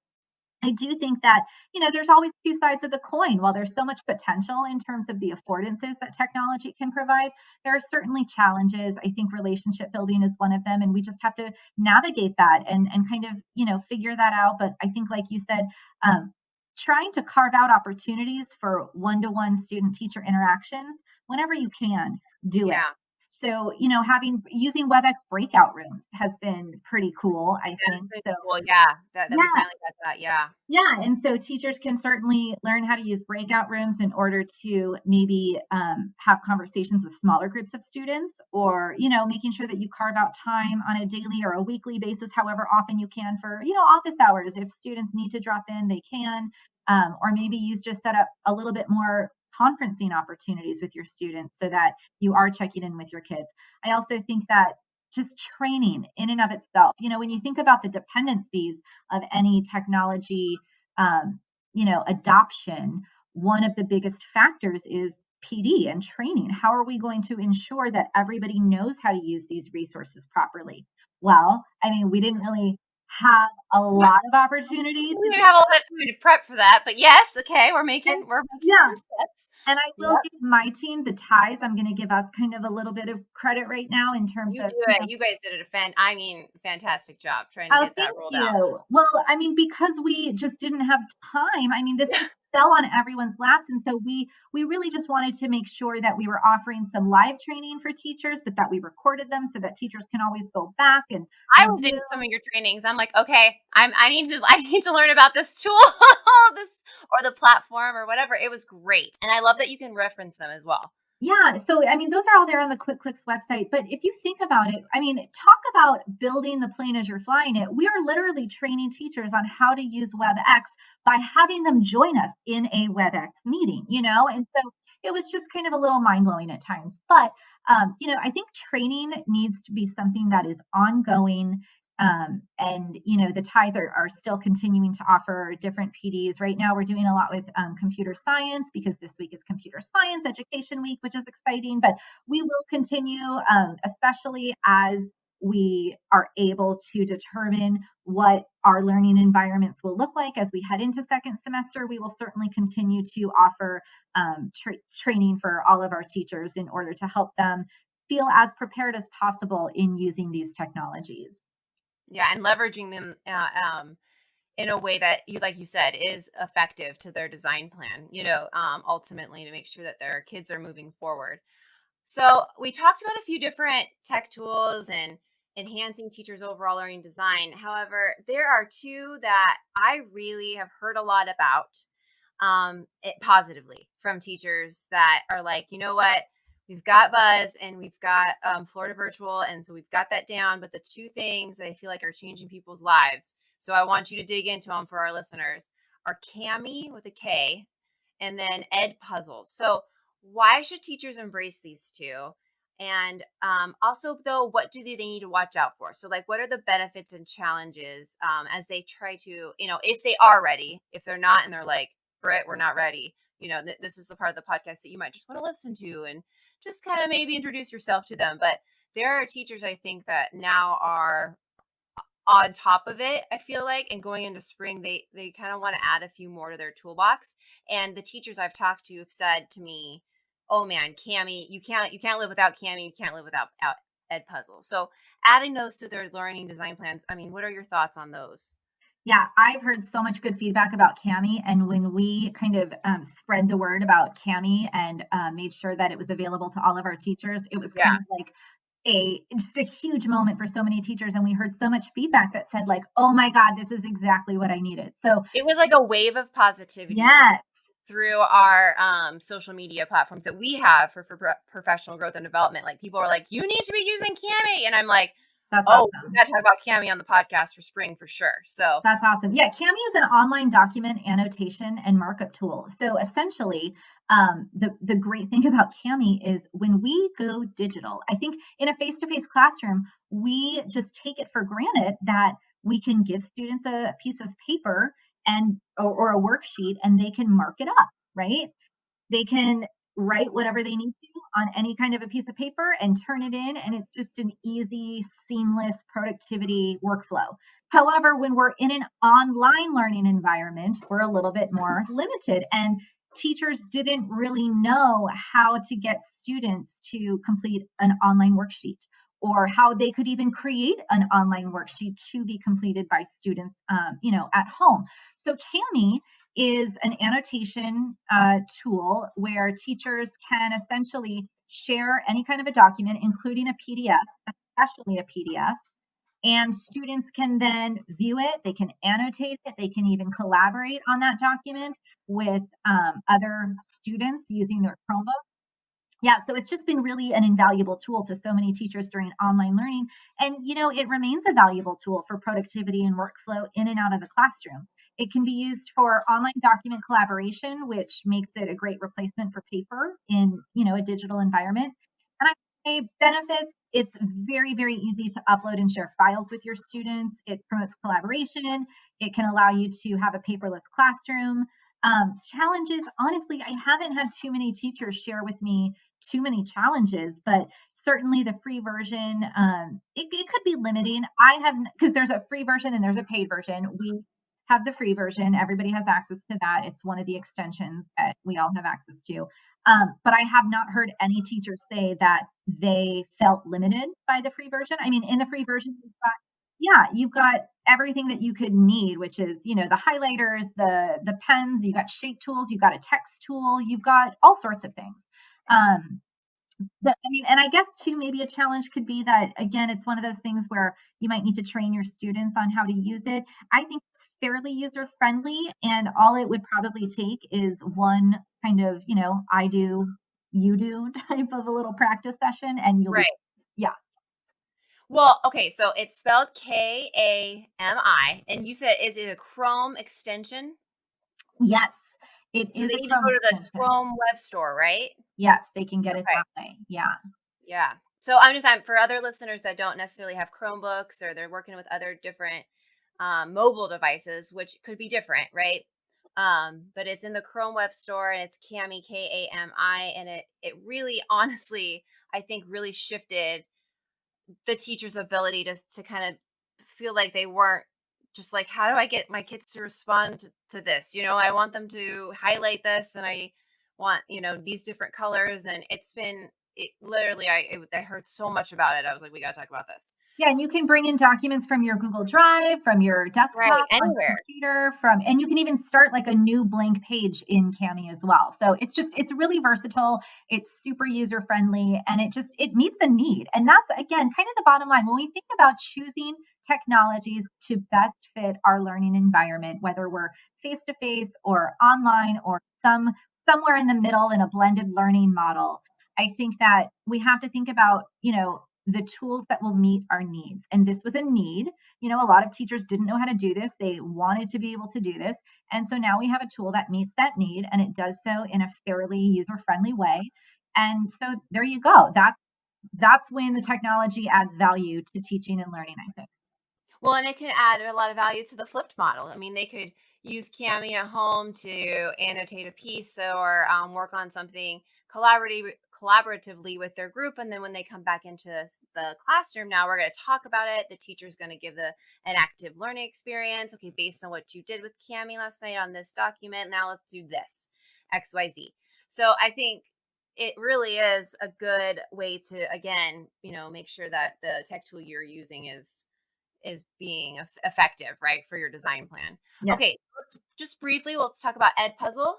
I do think that, there's always two sides of the coin. While there's so much potential in terms of the affordances that technology can provide, there are certainly challenges. I think relationship building is one of them, and we just have to navigate that and kind of, figure that out. But I think, like you said, um, trying to carve out opportunities for one-to-one student-teacher interactions whenever you can, do it. Yeah, So, having using WebEx breakout rooms has been pretty cool, I that's think. pretty So, cool. Yeah, that we yeah, finally got that. Yeah. yeah, and so teachers can certainly learn how to use breakout rooms in order to maybe have conversations with smaller groups of students, or making sure that you carve out time on a daily or a weekly basis, however often you can, for office hours. If students need to drop in, they can, or maybe you just set up a little bit more conferencing opportunities with your students so that you are checking in with your kids. I also think that just training in and of itself, when you think about the dependencies of any technology, adoption, one of the biggest factors is PD and training. How are we going to ensure that everybody knows how to use these resources properly? Well, I mean, we didn't really have a lot of opportunities. We didn't have all that time to prep for that, but yes, okay, we're And making we're making yeah, some steps. and I will Yep, give my team the ties. I'm going to give us kind of a little bit of credit right now in terms you of, do it. You guys did a fantastic job trying to oh, get that thank rolled out. you. Well, I mean, because we just didn't have time. I mean, this just fell on everyone's laps, and so we really just wanted to make sure that we were offering some live training for teachers, but that we recorded them so that teachers can always go back and I was in review. some of your trainings. I'm like, okay, I need to I need to learn about this tool, this or the platform or whatever. It was great, and I love that you can reference them as well. Yeah, so I mean, those are all there on the Quick Clicks website. But if you think about it, I mean, talk about building the plane as you're flying it. We are literally training teachers on how to use WebEx by having them join us in a WebEx meeting, And so it was just kind of a little mind blowing at times. But, I think training needs to be something that is ongoing. And the ties are still continuing to offer different PDs. Right now we're doing a lot with computer science, because this week is computer science education week, which is exciting, but we will continue, especially as we are able to determine what our learning environments will look like as we head into second semester. We will certainly continue to offer training for all of our teachers in order to help them feel as prepared as possible in using these technologies. Yeah, and leveraging them in a way that you like you said is effective to their design plan. Ultimately to make sure that their kids are moving forward. So we talked about a few different tech tools and enhancing teachers' overall learning design. However, there are two that I really have heard a lot about positively from teachers that are like, you know what, we've got Buzz and we've got Florida Virtual, and so we've got that down. But the two things that I feel like are changing people's lives, so I want you to dig into them for our listeners, are Cami with a K and then Edpuzzle. So why should teachers embrace these two? And also, though, what do they need to watch out for? So, like, what are the benefits and challenges as they try to, if they are ready, if they're not, and they're like, Britt, we're not ready. This is the part of the podcast that you might just want to listen to and just kind of maybe introduce yourself to them. But there are teachers, I think, that now are on top of it, I feel like, and going into spring, they kind of want to add a few more to their toolbox. And the teachers I've talked to have said to me, "Oh man, Cami, you can't live without Cami, you can't live without Edpuzzle." So adding those to their learning design plans. I mean, what are your thoughts on those? Yeah, I've heard so much good feedback about Cami, and when we kind of spread the word about Cami and made sure that it was available to all of our teachers, it was Yeah, kind of like a just a huge moment for so many teachers, and we heard so much feedback that said like, "Oh my God, this is exactly what I needed." So it was like a wave of positivity yeah, through our social media platforms that we have for professional growth and development. Like people are like, "You need to be using Cami," and I'm like, that's "Oh, we awesome. got to talk about Cami on the podcast for spring for sure." So That's awesome. Yeah, Cami is an online document annotation and markup tool. So essentially, the great thing about Cami is when we go digital, I think in a face-to-face classroom, we just take it for granted that we can give students a piece of paper and or a worksheet and they can mark it up, right? They can write whatever they need to on any kind of a piece of paper and turn it in, and it's just an easy, seamless productivity workflow. However, when we're in an online learning environment, we're a little bit more limited, and teachers didn't really know how to get students to complete an online worksheet or how they could even create an online worksheet to be completed by students, at home. So Cami is an annotation tool where teachers can essentially share any kind of a document, including a PDF, especially a PDF, and students can then view it, they can annotate it, they can even collaborate on that document with other students using their Chromebook. Yeah, so it's just been really an invaluable tool to so many teachers during online learning. And, it remains a valuable tool for productivity and workflow in and out of the classroom. It can be used for online document collaboration, which makes it a great replacement for paper in, a digital environment. And I say benefits, it's very, very easy to upload and share files with your students. It promotes collaboration. It can allow you to have a paperless classroom. Challenges, honestly, I haven't had too many teachers share with me too many challenges, but certainly the free version, it could be limiting. I have, because there's a free version and there's a paid version. We have the free version. Everybody has access to that. It's one of the extensions that we all have access to. But I have not heard any teachers say that they felt limited by the free version. I mean, in the free version, you've got everything that you could need, which is, the highlighters, the pens, you've got shape tools, you've got a text tool, you've got all sorts of things. Um, and I guess too, maybe a challenge could be that again, it's one of those things where you might need to train your students on how to use it. I think it's fairly user friendly, and all it would probably take is one kind of, I do, you do type of a little practice session, and you'll be, right. yeah, Well, okay, so it's spelled Kami, and you said is it a Chrome extension? yes, it So is they a need to Chrome go to the extension. Chrome web store, right? Yes, they can get it Okay. that way. Yeah. Yeah. So I'm for other listeners that don't necessarily have Chromebooks or they're working with other different mobile devices, which could be different, right? But it's in the Chrome Web Store and it's Kami Kami, and it really, honestly, I think really shifted the teacher's ability to kind of feel like they weren't just like, how do I get my kids to respond to this? I want them to highlight this and I want, these different colors. And it's been, it literally, I heard so much about it. I was like, we got to talk about this. Yeah, and you can bring in documents from your Google Drive, from your Right. desktop, on your Anywhere. computer, and you can even start like a new blank page in Cami as well. So it's really versatile, it's super user friendly, and it meets the need. And that's again kind of the bottom line. When we think about choosing technologies to best fit our learning environment, whether we're face to face or online or somewhere in the middle in a blended learning model, I think that we have to think about, the tools that will meet our needs. And this was a need. A lot of teachers didn't know how to do this. They wanted to be able to do this. And so now we have a tool that meets that need, and it does so in a fairly user-friendly way. And so there you go. That's when the technology adds value to teaching and learning, I think. Well, and it can add a lot of value to the flipped model. I mean, they could use Cami at home to annotate a piece or work on something collaboratively with their group, and then when they come back into the classroom, now we're going to talk about it. The teacher's going to give an active learning experience. Okay, based on what you did with Cami last night on this document, now let's do this XYZ. So I think it really is a good way to, again, make sure that the tech tool you're using is being effective, right, for your design plan. Yeah. Okay, just briefly, let's talk about Edpuzzle.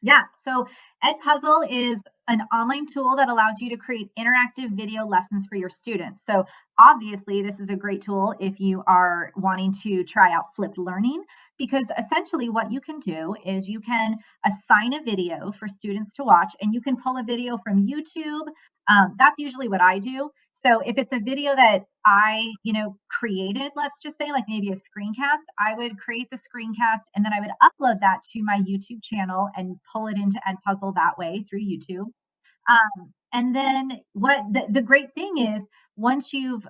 Yeah. So Edpuzzle is an online tool that allows you to create interactive video lessons for your students. So obviously, this is a great tool if you are wanting to try out flipped learning, because essentially what you can do is you can assign a video for students to watch, and you can pull a video from YouTube. That's usually what I do. So if it's a video that I, created, let's just say like maybe a screencast, I would create the screencast and then I would upload that to my YouTube channel and pull it into Edpuzzle that way through YouTube. And then what the great thing is, once you've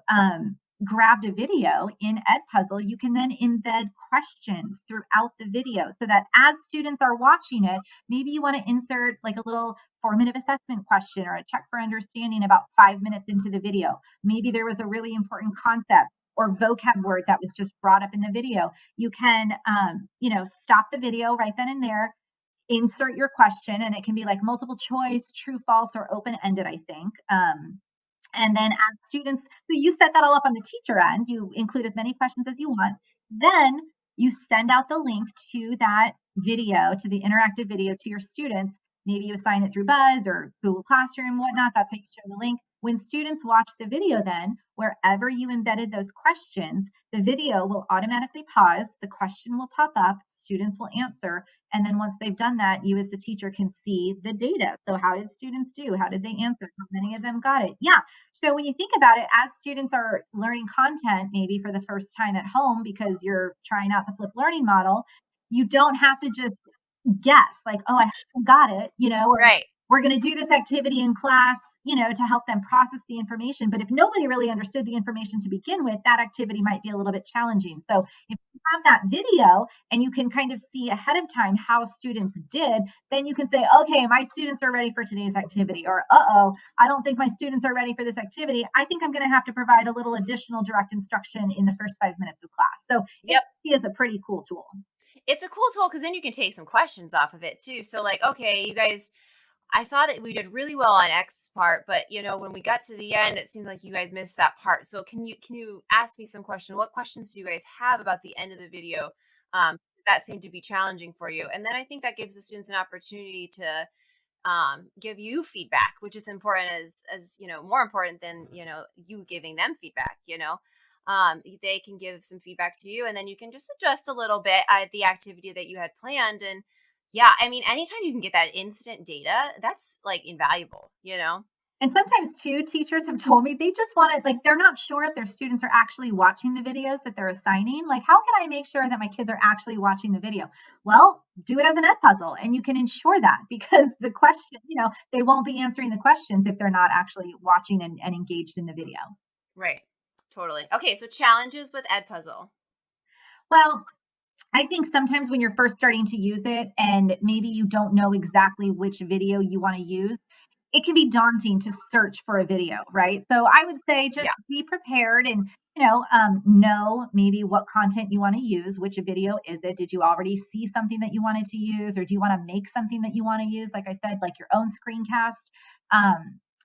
grabbed a video in Edpuzzle, you can then embed questions throughout the video so that as students are watching it, maybe you want to insert like a little formative assessment question or a check for understanding about 5 minutes into the video. Maybe there was a really important concept or vocab word that was just brought up in the video. You can, stop the video right then and there, insert your question, and it can be like multiple choice, true, false, or open ended, I think. And then as students, so you set that all up on the teacher end, you include as many questions as you want. Then you send out the link to that video, to the interactive video to your students. Maybe you assign it through Buzz or Google Classroom, whatnot. That's how you share the link. When students watch the video, then wherever you embedded those questions, the video will automatically pause, the question will pop up, students will answer, and then once they've done that, you as the teacher can see the data. So how did students do? How did they answer? How many of them got it? Yeah. So when you think about it, as students are learning content, maybe for the first time at home, because you're trying out the flipped learning model, you don't have to just guess like, oh, I got it, or Right. we're going to do this activity in class, to help them process the information. But if nobody really understood the information to begin with, that activity might be a little bit challenging. So if you have that video and you can kind of see ahead of time how students did, then you can say, okay, my students are ready for today's activity, or I don't think my students are ready for this activity. I think I'm going to have to provide a little additional direct instruction in the first 5 minutes of class. So Yep. it is a pretty cool tool. It's a cool tool because then you can take some questions off of it too. So like, okay, you guys, I saw that we did really well on X part, but when we got to the end, it seemed like you guys missed that part. So can you ask me some questions? What questions do you guys have about the end of the video? That seemed to be challenging for you. And then I think that gives the students an opportunity to give you feedback, which is important as more important than you giving them feedback. They can give some feedback to you, and then you can just adjust a little bit at the activity that you had planned. And yeah, I mean, anytime you can get that instant data, that's like invaluable. And sometimes too, teachers have told me they just want to, like, they're not sure if their students are actually watching the videos that they're assigning. Like, how can I make sure that my kids are actually watching the video? Well, do it as an Edpuzzle, and you can ensure that, because the question, they won't be answering the questions if they're not actually watching and engaged in the video. Right. Totally. Okay, so challenges with Edpuzzle. Well, I think sometimes when you're first starting to use it and maybe you don't know exactly which video you want to use, it can be daunting to search for a video, right? So I would say just Yeah. be prepared and, know maybe what content you want to use. Which video is it? Did you already see something that you wanted to use, or do you want to make something that you want to use? Like I said, like your own screencast.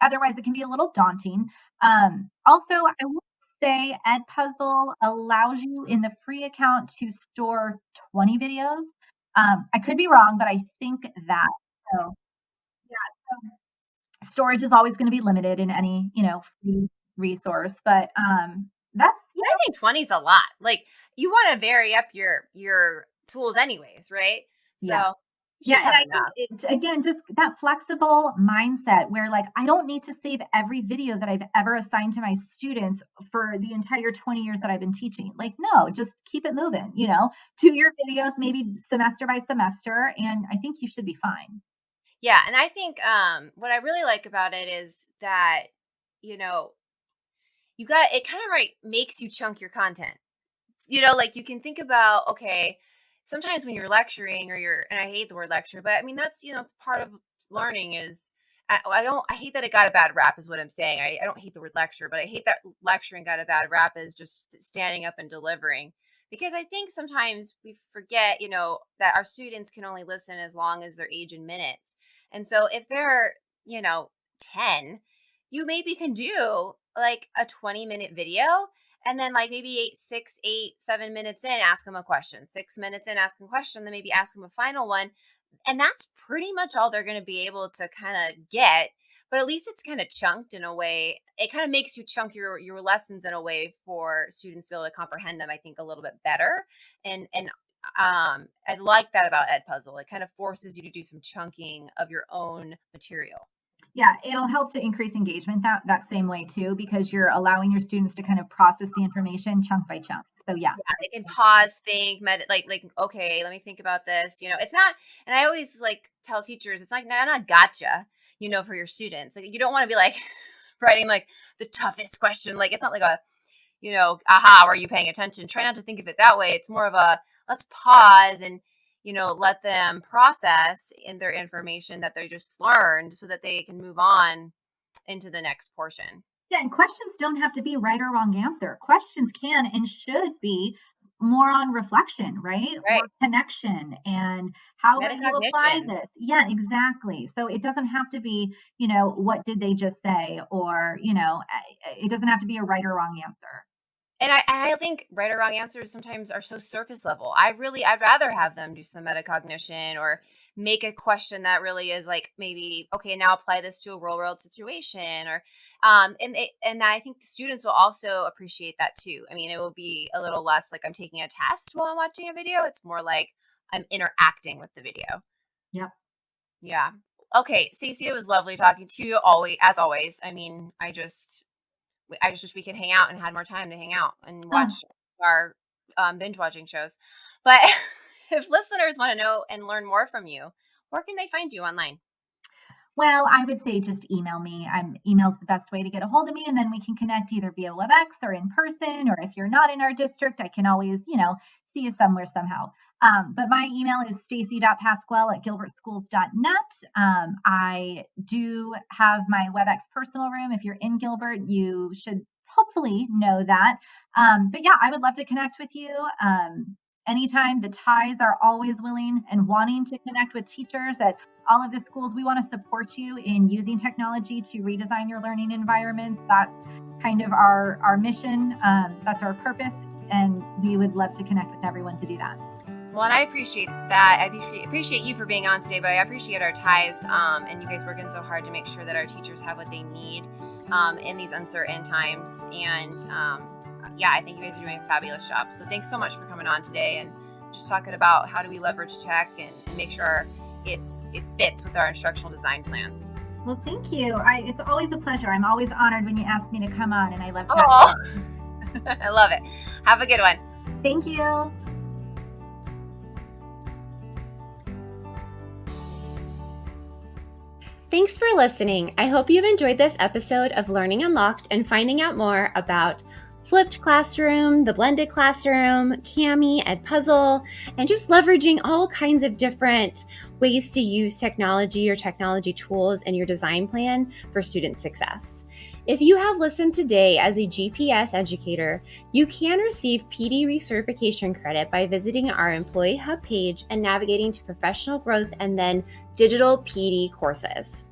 Otherwise, it can be a little daunting. Also, I will say Edpuzzle allows you in the free account to store 20 videos. I could be wrong, but I think that. So, yeah, so storage is always going to be limited in any, free resource, but that's, I think 20 is a lot. Like, you want to vary up your tools anyways, right? yeah. So Yeah, and I think it's, again, just that flexible mindset where like, I don't need to save every video that I've ever assigned to my students for the entire 20 years that I've been teaching. Like, no, just keep it moving, do your videos maybe semester by semester, and I think you should be fine. Yeah, and I think what I really like about it is that, you know, you got it kind of right makes you chunk your content. Like you can think about, okay, sometimes when you're lecturing and I hate the word lecture, but I mean, that's, part of learning is, I hate that it got a bad rap is what I'm saying. I don't hate the word lecture, but I hate that lecturing got a bad rap as just standing up and delivering. Because I think sometimes we forget, that our students can only listen as long as their age in minutes. And so if they're, 10, you maybe can do like a 20-minute video, and then like maybe 6, 8, 7 minutes in, ask them a question. 6 minutes in, ask them a question. Then maybe ask them a final one. And that's pretty much all they're going to be able to kind of get. But at least it's kind of chunked in a way. It kind of makes you chunk your lessons in a way for students to be able to comprehend them, I think, a little bit better. And I like that about Edpuzzle. It kind of forces you to do some chunking of your own material. Yeah, it'll help to increase engagement that same way too, because you're allowing your students to kind of process the information chunk by chunk. So yeah. Yeah, they can pause, think, like, okay, let me think about this. It's not, and I always like tell teachers, it's like not gotcha, for your students. Like you don't want to be like writing like the toughest question. Like it's not like a, aha, are you paying attention? Try not to think of it that way. It's more of a let's pause and let them process in their information that they just learned so that they can move on into the next portion. Yeah, and questions don't have to be right or wrong answer. Questions can and should be more on reflection, right? Right. Or connection and how will you apply Metacognition. this? Yeah, exactly. So it doesn't have to be, what did they just say? Or, it doesn't have to be a right or wrong answer. And I think right or wrong answers sometimes are so surface level. I'd rather have them do some metacognition or make a question that really is like maybe, okay, now apply this to a real world situation, or and I think the students will also appreciate that too. I mean, it will be a little less like I'm taking a test while I'm watching a video. It's more like I'm interacting with the video. Yep. Yeah. Okay, Stacey, it was lovely talking to you as always. I mean, I just wish we could hang out and had more time to hang out and watch our binge watching shows. But if listeners want to know and learn more from you, where can they find you online? Well, I would say just email me. Email's the best way to get a hold of me, and then we can connect either via WebEx or in person, or if you're not in our district, I can always, see you somewhere somehow. But my email is stacy.pasquel@gilbertschools.net. I do have my WebEx personal room. If you're in Gilbert, you should hopefully know that. But yeah, I would love to connect with you. Anytime. The ties are always willing and wanting to connect with teachers at all of the schools. We want to support you in using technology to redesign your learning environments. That's kind of our mission. That's our purpose. And we would love to connect with everyone to do that. Well, and I appreciate that. I appreciate you for being on today, but I appreciate our ties and you guys working so hard to make sure that our teachers have what they need in these uncertain times. And yeah, I think you guys are doing a fabulous job. So thanks so much for coming on today and just talking about how do we leverage tech and make sure it fits with our instructional design plans. Well, thank you. It's always a pleasure. I'm always honored when you ask me to come on, and I love chatting. I love it. Have a good one. Thank you. Thanks for listening. I hope you've enjoyed this episode of Learning Unlocked and finding out more about flipped classroom, the blended classroom, Kami, Edpuzzle, and just leveraging all kinds of different ways to use technology or technology tools in your design plan for student success. If you have listened today as a GPS educator, you can receive PD recertification credit by visiting our Employee Hub page and navigating to professional growth and then digital PD courses.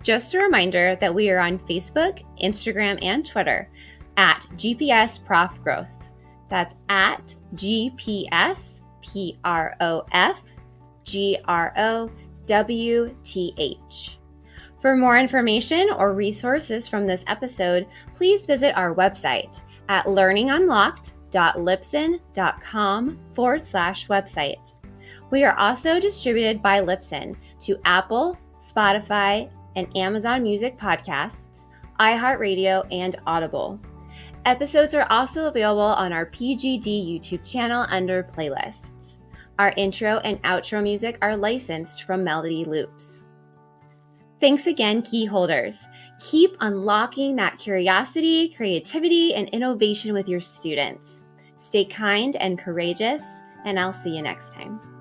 Just a reminder that we are on Facebook, Instagram, and Twitter at GPS Prof Growth. That's at GPS PROF GROWTH. For more information or resources from this episode, please visit our website at learningunlocked.libsyn.com/website. We are also distributed by Libsyn to Apple, Spotify, and Amazon Music podcasts, iHeartRadio, and Audible. Episodes are also available on our PGD YouTube channel under playlists. Our intro and outro music are licensed from Melody Loops. Thanks again, key holders. Keep unlocking that curiosity, creativity, and innovation with your students. Stay kind and courageous, and I'll see you next time.